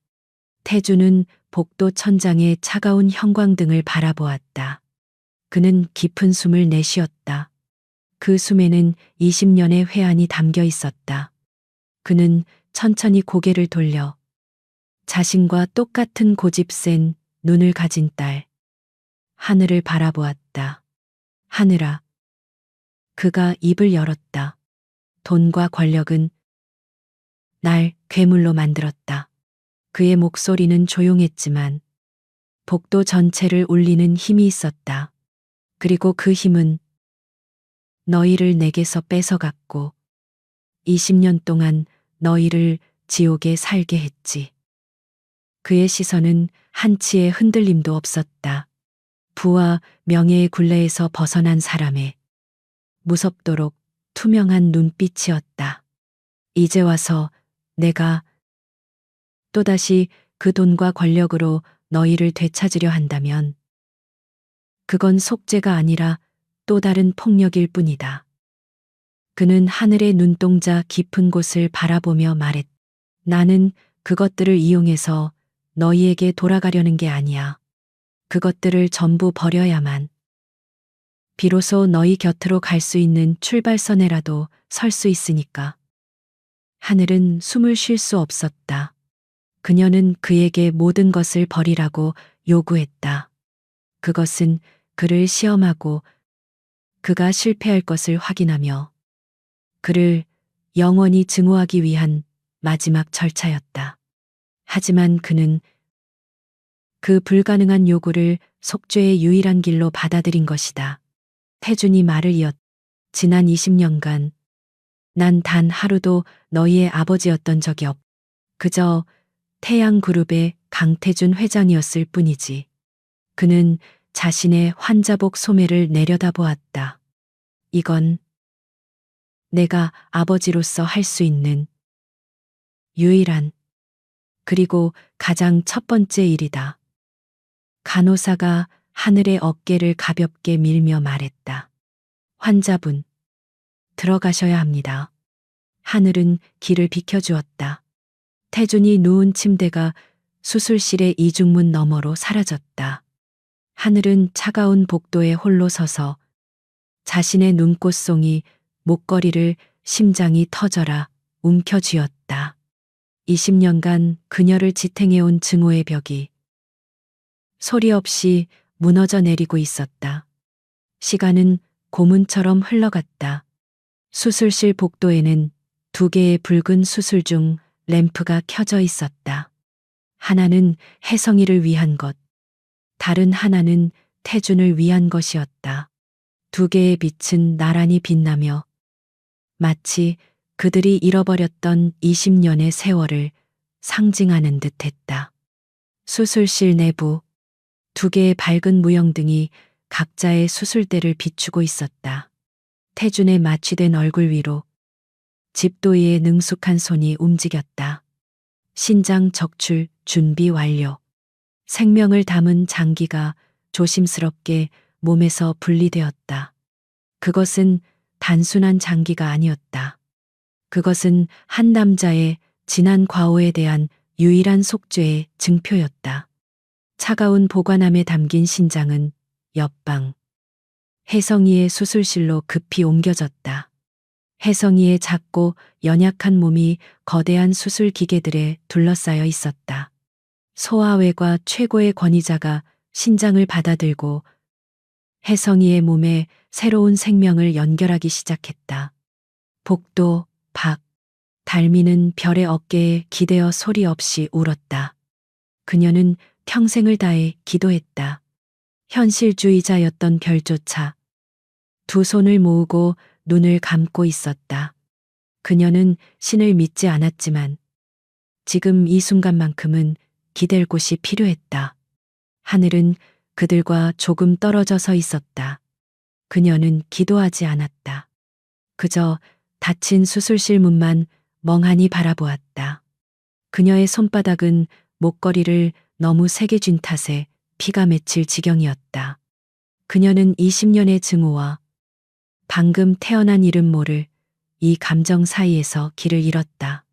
태주는 복도 천장의 차가운 형광등을 바라보았다. 그는 깊은 숨을 내쉬었다. 그 숨에는 20년의 회한이 담겨 있었다. 그는 천천히 고개를 돌려 자신과 똑같은 고집센 눈을 가진 딸 하늘을 바라보았다. 하늘아. 그가 입을 열었다. 돈과 권력은 날 괴물로 만들었다. 그의 목소리는 조용했지만 복도 전체를 울리는 힘이 있었다. 그리고 그 힘은 너희를 내게서 뺏어갔고 20년 동안 너희를 지옥에 살게 했지. 그의 시선은 한치의 흔들림도 없었다. 부와 명예의 굴레에서 벗어난 사람의 무섭도록 투명한 눈빛이었다. 이제 와서 내가 또다시 그 돈과 권력으로 너희를 되찾으려 한다면 그건 속죄가 아니라 또 다른 폭력일 뿐이다. 그는 하늘의 눈동자 깊은 곳을 바라보며 말했다. 나는 그것들을 이용해서 너희에게 돌아가려는 게 아니야. 그것들을 전부 버려야만 비로소 너희 곁으로 갈 수 있는 출발선에라도 설 수 있으니까. 하늘은 숨을 쉴 수 없었다. 그녀는 그에게 모든 것을 버리라고 요구했다. 그것은 그를 시험하고 그가 실패할 것을 확인하며 그를 영원히 증오하기 위한 마지막 절차였다. 하지만 그는 그 불가능한 요구를 속죄의 유일한 길로 받아들인 것이다. 태준이 말을 이었. 지난 20년간 난 단 하루도 너희의 아버지였던 적이 없. 그저 태양그룹의 강태준 회장이었을 뿐이지. 그는 자신의 환자복 소매를 내려다보았다. 이건 내가 아버지로서 할 수 있는 유일한 그리고 가장 첫 번째 일이다. 간호사가 하늘의 어깨를 가볍게 밀며 말했다. 환자분, 들어가셔야 합니다. 하늘은 길을 비켜주었다. 태준이 누운 침대가 수술실의 이중문 너머로 사라졌다. 하늘은 차가운 복도에 홀로 서서 자신의 눈꽃송이 목걸이를 심장이 터져라 움켜쥐었다. 20년간 그녀를 지탱해온 증오의 벽이 소리 없이 무너져 내리고 있었다. 시간은 고문처럼 흘러갔다. 수술실 복도에는 2개의 붉은 수술 중 램프가 켜져 있었다. 하나는 혜성이를 위한 것, 다른 하나는 태준을 위한 것이었다. 2개의 빛은 나란히 빛나며 마치 그들이 잃어버렸던 20년의 세월을 상징하는 듯 했다. 수술실 내부 2개의 밝은 무영등이 각자의 수술대를 비추고 있었다. 태준의 마취된 얼굴 위로 집도이의 능숙한 손이 움직였다. 신장 적출 준비 완료. 생명을 담은 장기가 조심스럽게 몸에서 분리되었다. 그것은 단순한 장기가 아니었다. 그것은 한 남자의 지난 과오에 대한 유일한 속죄의 증표였다. 차가운 보관함에 담긴 신장은 옆방 혜성이의 수술실로 급히 옮겨졌다. 혜성이의 작고 연약한 몸이 거대한 수술 기계들에 둘러싸여 있었다. 소아외과 최고의 권위자가 신장을 받아들고 혜성이의 몸에 새로운 생명을 연결하기 시작했다. 복도 밖 달미는 별의 어깨에 기대어 소리 없이 울었다. 그녀는 평생을 다해 기도했다. 현실주의자였던 별조차 2 손을 모으고 눈을 감고 있었다. 그녀는 신을 믿지 않았지만 지금 이 순간만큼은 기댈 곳이 필요했다. 하늘은 그들과 조금 떨어져 서 있었다. 그녀는 기도하지 않았다. 그저 닫힌 수술실 문만 멍하니 바라보았다. 그녀의 손바닥은 목걸이를 너무 세게 쥔 탓에 피가 맺힐 지경이었다. 그녀는 20년의 증오와 방금 태어난 이름 모를 이 감정 사이에서 길을 잃었다.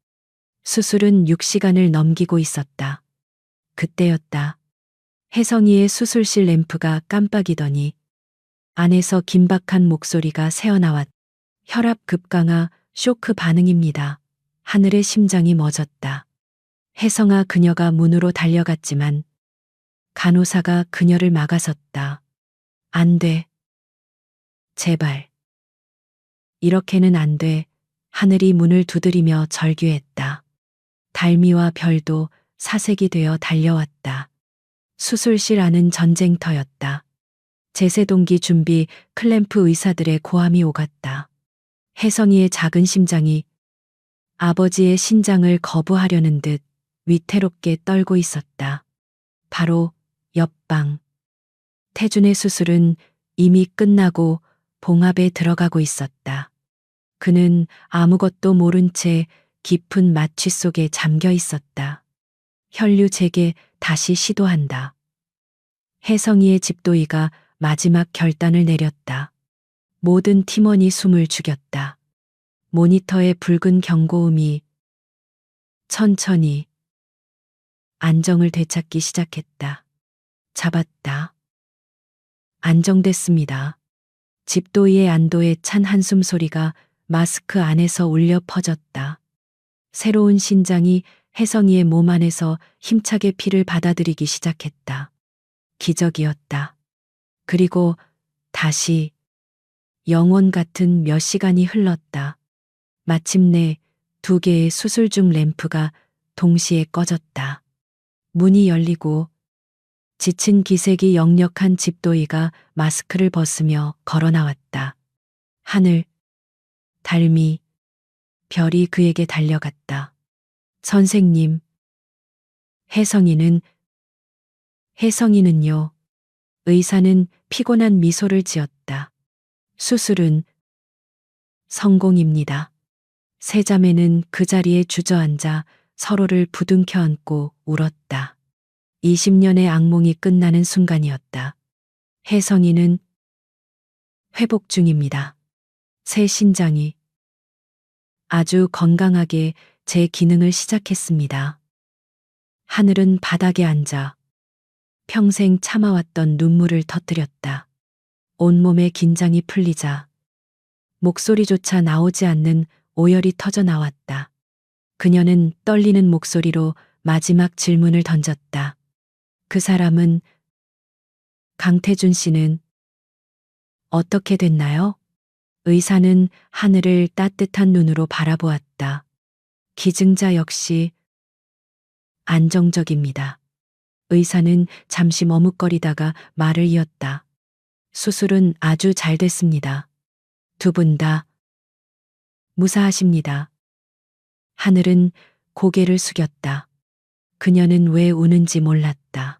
수술은 6시간을 넘기고 있었다. 그때였다. 혜성이의 수술실 램프가 깜빡이더니 안에서 긴박한 목소리가 새어나왔. 혈압 급강하, 쇼크 반응입니다. 하늘의 심장이 멎었다. 혜성아, 그녀가 문으로 달려갔지만 간호사가 그녀를 막아섰다. 안 돼. 제발. 이렇게는 안 돼. 하늘이 문을 두드리며 절규했다. 달미와 별도 사색이 되어 달려왔다. 수술실 안은 전쟁터였다. 제세동기 준비 클램프 의사들의 고함이 오갔다. 혜성이의 작은 심장이 아버지의 신장을 거부하려는 듯 위태롭게 떨고 있었다. 바로 옆방. 태준의 수술은 이미 끝나고 봉합에 들어가고 있었다. 그는 아무것도 모른 채 깊은 마취 속에 잠겨 있었다. 혈류 재개 다시 시도한다. 혜성이의 집도이가 마지막 결단을 내렸다. 모든 팀원이 숨을 죽였다. 모니터의 붉은 경고음이 천천히 안정을 되찾기 시작했다. 잡았다. 안정됐습니다. 집도이의 안도에 찬 한숨 소리가 마스크 안에서 울려 퍼졌다. 새로운 신장이 혜성이의 몸 안에서 힘차게 피를 받아들이기 시작했다. 기적이었다. 그리고 다시 영원 같은 몇 시간이 흘렀다. 마침내 두 개의 수술 중 램프가 동시에 꺼졌다. 문이 열리고 지친 기색이 역력한 집도이가 마스크를 벗으며 걸어 나왔다. 하늘, 달미, 별이 그에게 달려갔다. 선생님, 혜성이는, 혜성이는요. 의사는 피곤한 미소를 지었다. 수술은 성공입니다. 세 자매는 그 자리에 주저앉아 서로를 부둥켜 안고 울었다. 20년의 악몽이 끝나는 순간이었다. 혜성이는 회복 중입니다. 새 신장이 아주 건강하게 제 기능을 시작했습니다. 하늘은 바닥에 앉아 평생 참아왔던 눈물을 터뜨렸다. 온몸의 긴장이 풀리자 목소리조차 나오지 않는 오열이 터져 나왔다. 그녀는 떨리는 목소리로 마지막 질문을 던졌다. 그 사람은 강태준 씨는 어떻게 됐나요? 의사는 하늘을 따뜻한 눈으로 바라보았다. 기증자 역시 안정적입니다. 의사는 잠시 머뭇거리다가 말을 이었다. 수술은 아주 잘 됐습니다. 두 분 다 무사하십니다. 하늘은 고개를 숙였다. 그녀는 왜 우는지 몰랐다.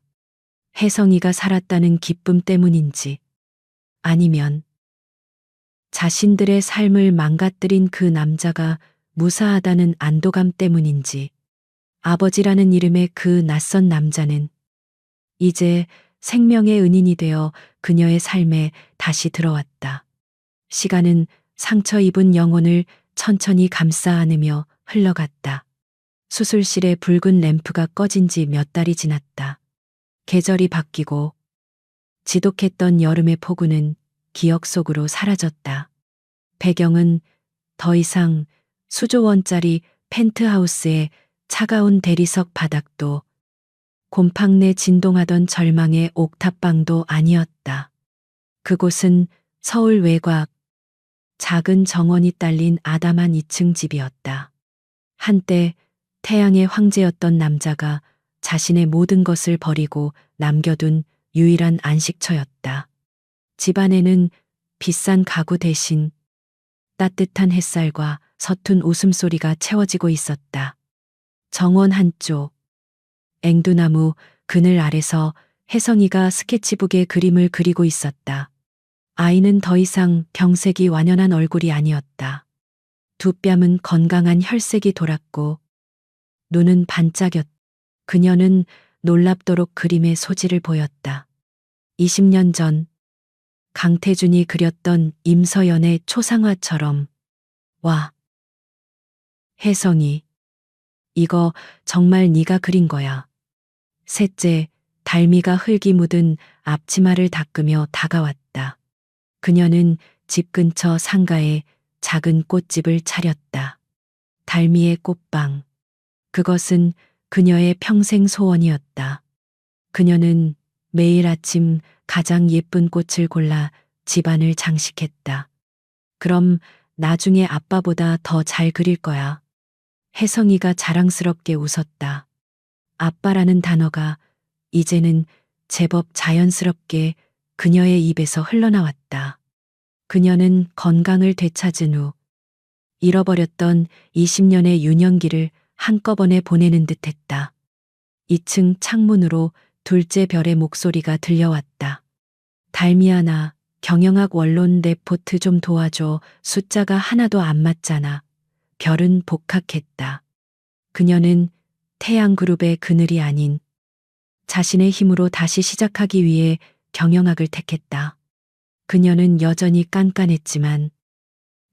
혜성이가 살았다는 기쁨 때문인지 아니면 자신들의 삶을 망가뜨린 그 남자가 무사하다는 안도감 때문인지 아버지라는 이름의 그 낯선 남자는 이제 생명의 은인이 되어 그녀의 삶에 다시 들어왔다. 시간은 상처 입은 영혼을 천천히 감싸 안으며 흘러갔다. 수술실의 붉은 램프가 꺼진 지 몇 달이 지났다. 계절이 바뀌고 지독했던 여름의 폭우는 기억 속으로 사라졌다. 배경은 더 이상 수조원짜리 펜트하우스의 차가운 대리석 바닥도 곰팡내 진동하던 절망의 옥탑방도 아니었다. 그곳은 서울 외곽 작은 정원이 딸린 아담한 2층 집이었다. 한때 태양의 황제였던 남자가 자신의 모든 것을 버리고 남겨둔 유일한 안식처였다. 집안에는 비싼 가구 대신 따뜻한 햇살과 서툰 웃음소리가 채워지고 있었다. 정원 한쪽 앵두나무 그늘 아래서 혜성이가 스케치북에 그림을 그리고 있었다. 아이는 더 이상 병색이 완연한 얼굴이 아니었다. 두 뺨은 건강한 혈색이 돌았고 눈은 반짝였다. 그녀는 놀랍도록 그림의 소질을 보였다. 20년 전 강태준이 그렸던 임서연의 초상화처럼. 와, 혜성이, 이거 정말 네가 그린 거야. 셋째, 달미가 흙이 묻은 앞치마를 닦으며 다가왔다. 그녀는 집 근처 상가에 작은 꽃집을 차렸다. 달미의 꽃방. 그것은 그녀의 평생 소원이었다. 그녀는 매일 아침 가장 예쁜 꽃을 골라 집안을 장식했다. 그럼 나중에 아빠보다 더 잘 그릴 거야. 혜성이가 자랑스럽게 웃었다. 아빠라는 단어가 이제는 제법 자연스럽게 그녀의 입에서 흘러나왔다. 그녀는 건강을 되찾은 후 잃어버렸던 20년의 유년기를 한꺼번에 보내는 듯했다. 2층 창문으로 둘째 별의 목소리가 들려왔다. 달미야, 나 경영학 원론 레포트 좀 도와줘. 숫자가 하나도 안 맞잖아. 별은 복학했다. 그녀는 태양그룹의 그늘이 아닌 자신의 힘으로 다시 시작하기 위해 경영학을 택했다. 그녀는 여전히 깐깐했지만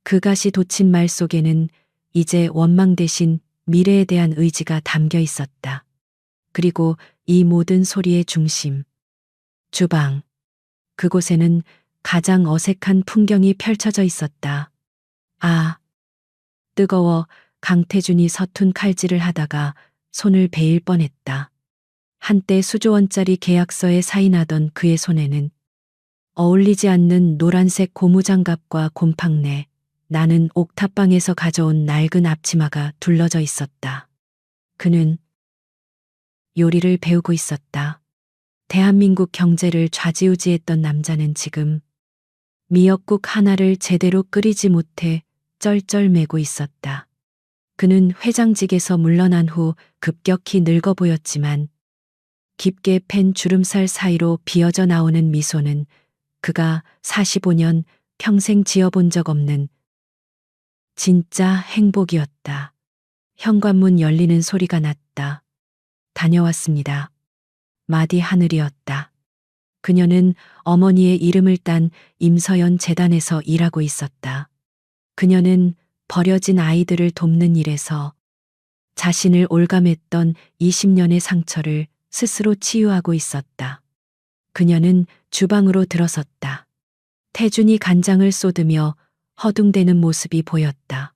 그 가시 돋친 말 속에는 이제 원망 대신 미래에 대한 의지가 담겨 있었다. 그리고 이 모든 소리의 중심, 주방. 그곳에는 가장 어색한 풍경이 펼쳐져 있었다. 아, 뜨거워. 강태준이 서툰 칼질을 하다가 손을 베일 뻔했다. 한때 수조원짜리 계약서에 사인하던 그의 손에는 어울리지 않는 노란색 고무장갑과 곰팡내, 나는 옥탑방에서 가져온 낡은 앞치마가 둘러져 있었다. 그는 요리를 배우고 있었다. 대한민국 경제를 좌지우지했던 남자는 지금 미역국 하나를 제대로 끓이지 못해 쩔쩔매고 있었다. 그는 회장직에서 물러난 후 급격히 늙어 보였지만 깊게 팬 주름살 사이로 비어져 나오는 미소는 그가 45년 평생 지어본 적 없는 진짜 행복이었다. 현관문 열리는 소리가 났다. 다녀왔습니다. 마디 하늘이었다. 그녀는 어머니의 이름을 딴 임서연 재단에서 일하고 있었다. 그녀는 버려진 아이들을 돕는 일에서 자신을 올감했던 20년의 상처를 스스로 치유하고 있었다. 그녀는 주방으로 들어섰다. 태준이 간장을 쏟으며 허둥대는 모습이 보였다.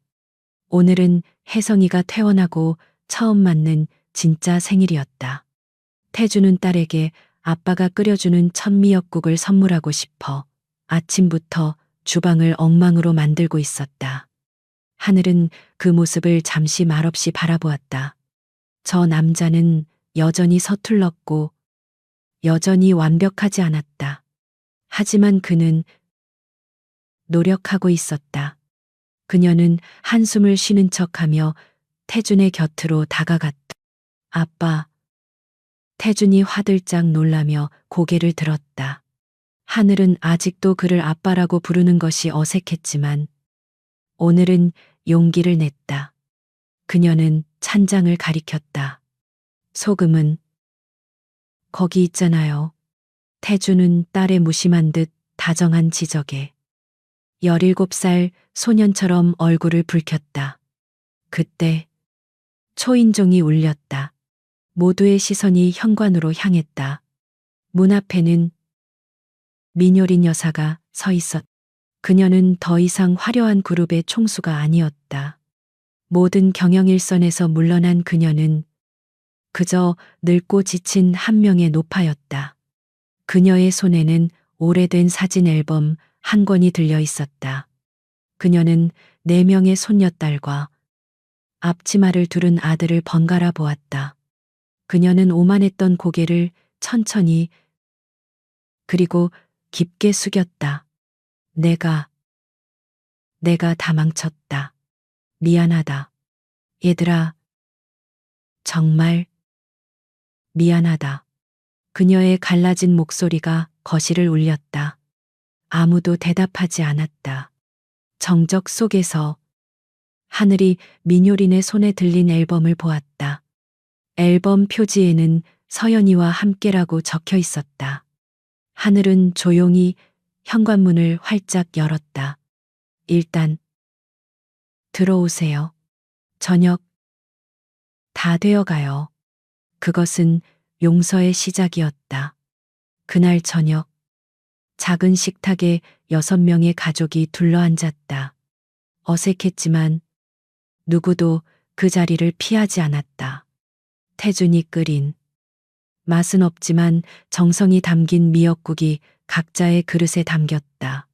오늘은 혜성이가 퇴원하고 처음 맞는 진짜 생일이었다. 태준은 딸에게 아빠가 끓여주는 천미역국을 선물하고 싶어 아침부터 주방을 엉망으로 만들고 있었다. 하늘은 그 모습을 잠시 말없이 바라보았다. 저 남자는 여전히 서툴렀고 여전히 완벽하지 않았다. 하지만 그는 노력하고 있었다. 그녀는 한숨을 쉬는 척하며 태준의 곁으로 다가갔다. 아빠. 태준이 화들짝 놀라며 고개를 들었다. 하늘은 아직도 그를 아빠라고 부르는 것이 어색했지만 오늘은 용기를 냈다. 그녀는 찬장을 가리켰다. 소금은 거기 있잖아요. 태준은 딸의 무심한 듯 다정한 지적에 17살 소년처럼 얼굴을 붉혔다. 그때 초인종이 울렸다. 모두의 시선이 현관으로 향했다. 문 앞에는 민효린 여사가 서 있었다. 그녀는 더 이상 화려한 그룹의 총수가 아니었다. 모든 경영일선에서 물러난 그녀는 그저 늙고 지친 한 명의 노파였다. 그녀의 손에는 오래된 사진 앨범 한 권이 들려 있었다. 그녀는 4명의 손녀딸과 앞치마를 두른 아들을 번갈아 보았다. 그녀는 오만했던 고개를 천천히 그리고 깊게 숙였다. 내가 다 망쳤다. 미안하다. 얘들아, 정말 미안하다. 그녀의 갈라진 목소리가 거실을 울렸다. 아무도 대답하지 않았다. 정적 속에서 하늘이 민효린의 손에 들린 앨범을 보았다. 앨범 표지에는 서연이와 함께라고 적혀 있었다. 하늘은 조용히 현관문을 활짝 열었다. 일단 들어오세요. 저녁 다 되어가요. 그것은 용서의 시작이었다. 그날 저녁 작은 식탁에 6명의 가족이 둘러앉았다. 어색했지만 누구도 그 자리를 피하지 않았다. 태준이 끓인 맛은 없지만 정성이 담긴 미역국이 각자의 그릇에 담겼다.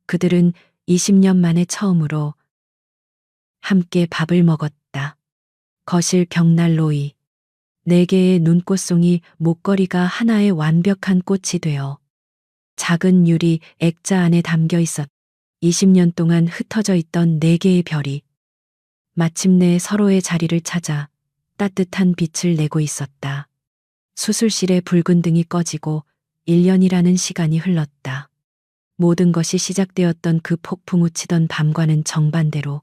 그들은 20년 만에 처음으로 함께 밥을 먹었다. 거실 벽난로 위 4개의 눈꽃송이 목걸이가 하나의 완벽한 꽃이 되어 작은 유리 액자 안에 담겨 있었다. 20년 동안 흩어져 있던 4개의 별이 마침내 서로의 자리를 찾아 따뜻한 빛을 내고 있었다. 수술실의 붉은 등이 꺼지고 1년이라는 시간이 흘렀다. 모든 것이 시작되었던 그 폭풍 우치던 밤과는 정반대로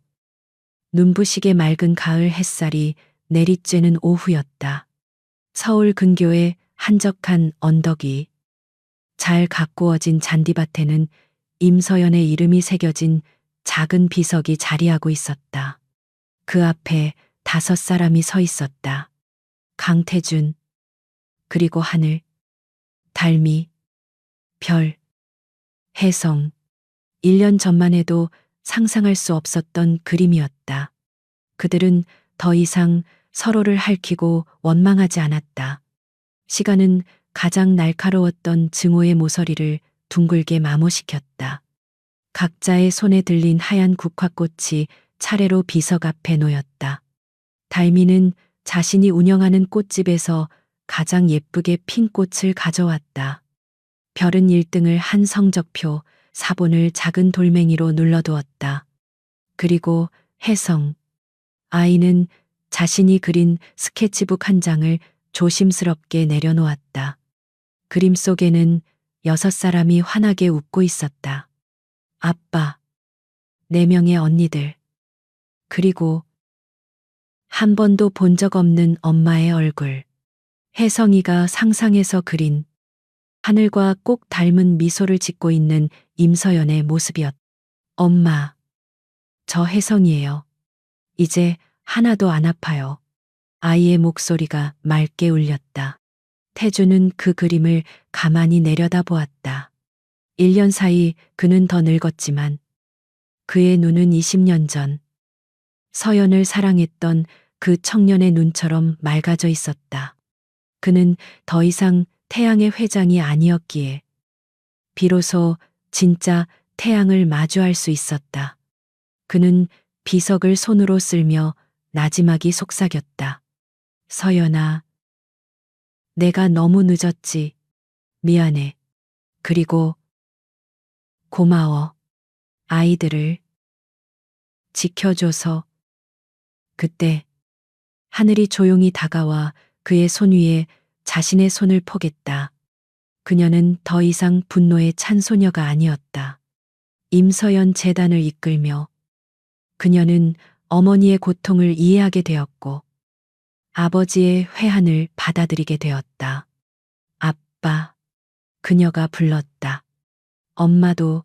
눈부시게 맑은 가을 햇살이 내리쬐는 오후였다. 서울 근교의 한적한 언덕 위 잘 가꾸어진 잔디밭에는 임서연의 이름이 새겨진 작은 비석이 자리하고 있었다. 그 앞에 5 사람이 서 있었다. 강태준, 그리고 하늘, 달미, 별, 혜성. 1년 전만 해도 상상할 수 없었던 그림이었다. 그들은 더 이상 서로를 핥히고 원망하지 않았다. 시간은 가장 날카로웠던 증오의 모서리를 둥글게 마모시켰다. 각자의 손에 들린 하얀 국화꽃이 차례로 비석 앞에 놓였다. 달미는 자신이 운영하는 꽃집에서 가장 예쁘게 핀 꽃을 가져왔다. 별은 1등을 한 성적표, 사본을 작은 돌멩이로 눌러두었다. 그리고 혜성, 아이는 자신이 그린 스케치북 한 장을 조심스럽게 내려놓았다. 그림 속에는 6 사람이 환하게 웃고 있었다. 아빠, 4명의 언니들, 그리고 한 번도 본 적 없는 엄마의 얼굴. 혜성이가 상상해서 그린 하늘과 꼭 닮은 미소를 짓고 있는 임서연의 모습이었다. 엄마, 저 혜성이에요. 이제 하나도 안 아파요. 아이의 목소리가 맑게 울렸다. 태주는 그 그림을 가만히 내려다보았다. 1년 사이 그는 더 늙었지만 그의 눈은 20년 전 서연을 사랑했던 그 청년의 눈처럼 맑아져 있었다. 그는 더 이상 태양의 회장이 아니었기에 비로소 진짜 태양을 마주할 수 있었다. 그는 비석을 손으로 쓸며 나지막이 속삭였다. 서연아, 내가 너무 늦었지. 미안해. 그리고 고마워. 아이들을 지켜줘서. 그때 하늘이 조용히 다가와 그의 손 위에 자신의 손을 포겠다. 그녀는 더 이상 분노의 찬소녀가 아니었다. 임서연 재단을 이끌며 그녀는 어머니의 고통을 이해하게 되었고 아버지의 회한을 받아들이게 되었다. 아빠, 그녀가 불렀다. 엄마도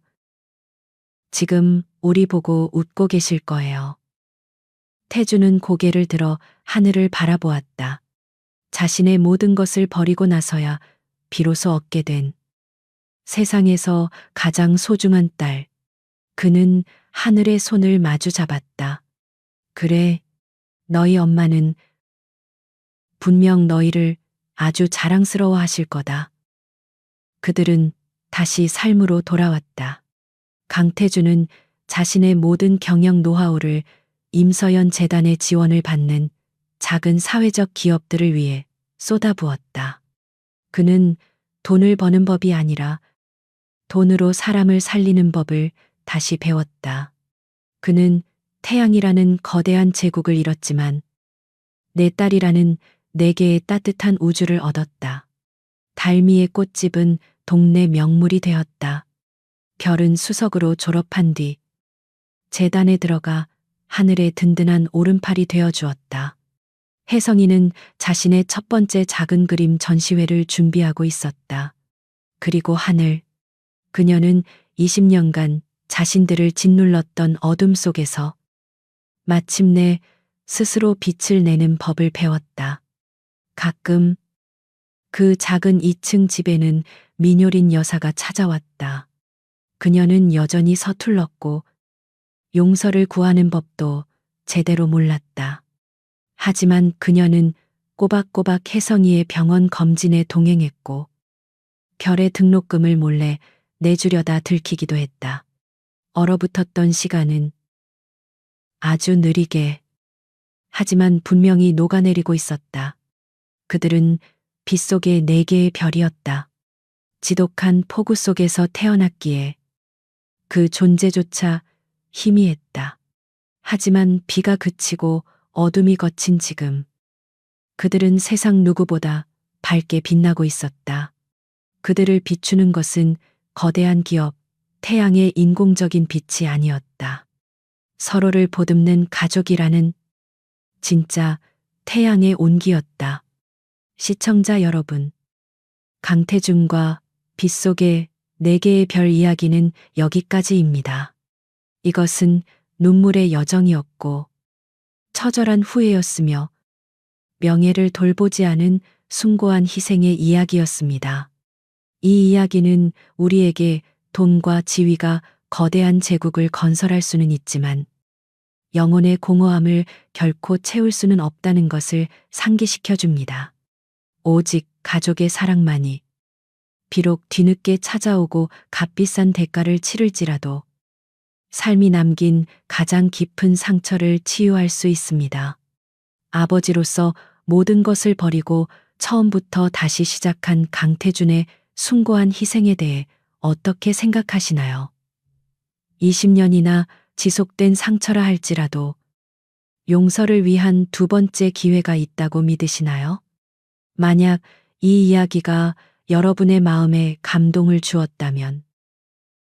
지금 우리 보고 웃고 계실 거예요. 태주는 고개를 들어 하늘을 바라보았다. 자신의 모든 것을 버리고 나서야 비로소 얻게 된 세상에서 가장 소중한 딸. 그는 하늘의 손을 마주 잡았다. 그래, 너희 엄마는 분명 너희를 아주 자랑스러워 하실 거다. 그들은 다시 삶으로 돌아왔다. 강태주는 자신의 모든 경영 노하우를 임서연 재단의 지원을 받는 작은 사회적 기업들을 위해 쏟아부었다. 그는 돈을 버는 법이 아니라 돈으로 사람을 살리는 법을 다시 배웠다. 그는 태양이라는 거대한 제국을 잃었지만 내 딸이라는 4개의 따뜻한 우주를 얻었다. 달미의 꽃집은 동네 명물이 되었다. 별은 수석으로 졸업한 뒤 재단에 들어가 하늘의 든든한 오른팔이 되어 주었다. 혜성이는 자신의 첫 번째 작은 그림 전시회를 준비하고 있었다. 그리고 하늘, 그녀는 20년간 자신들을 짓눌렀던 어둠 속에서 마침내 스스로 빛을 내는 법을 배웠다. 가끔 그 작은 2층 집에는 민효린 여사가 찾아왔다. 그녀는 여전히 서툴렀고 용서를 구하는 법도 제대로 몰랐다. 하지만 그녀는 꼬박꼬박 혜성이의 병원 검진에 동행했고 별의 등록금을 몰래 내주려다 들키기도 했다. 얼어붙었던 시간은 아주 느리게 하지만 분명히 녹아내리고 있었다. 그들은 빗속의 4개의 별이었다. 지독한 폭우 속에서 태어났기에 그 존재조차 희미했다. 하지만 비가 그치고 어둠이 걷힌 지금 그들은 세상 누구보다 밝게 빛나고 있었다. 그들을 비추는 것은 거대한 기업, 태양의 인공적인 빛이 아니었다. 서로를 보듬는 가족이라는 진짜 태양의 온기였다. 시청자 여러분, 강태준과 빗속의 4개의 별 이야기는 여기까지입니다. 이것은 눈물의 여정이었고 처절한 후회였으며 명예를 돌보지 않은 숭고한 희생의 이야기였습니다. 이 이야기는 우리에게 돈과 지위가 거대한 제국을 건설할 수는 있지만 영혼의 공허함을 결코 채울 수는 없다는 것을 상기시켜 줍니다. 오직 가족의 사랑만이 비록 뒤늦게 찾아오고 값비싼 대가를 치를지라도 삶이 남긴 가장 깊은 상처를 치유할 수 있습니다. 아버지로서 모든 것을 버리고 처음부터 다시 시작한 강태준의 숭고한 희생에 대해 어떻게 생각하시나요? 20년이나 지속된 상처라 할지라도 용서를 위한 두 번째 기회가 있다고 믿으시나요? 만약 이 이야기가 여러분의 마음에 감동을 주었다면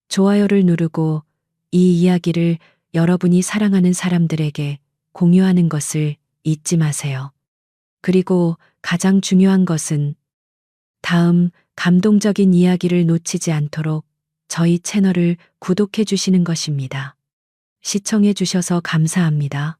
좋아요를 누르고 이 이야기를 여러분이 사랑하는 사람들에게 공유하는 것을 잊지 마세요. 그리고 가장 중요한 것은 다음 감동적인 이야기를 놓치지 않도록 저희 채널을 구독해 주시는 것입니다. 시청해 주셔서 감사합니다.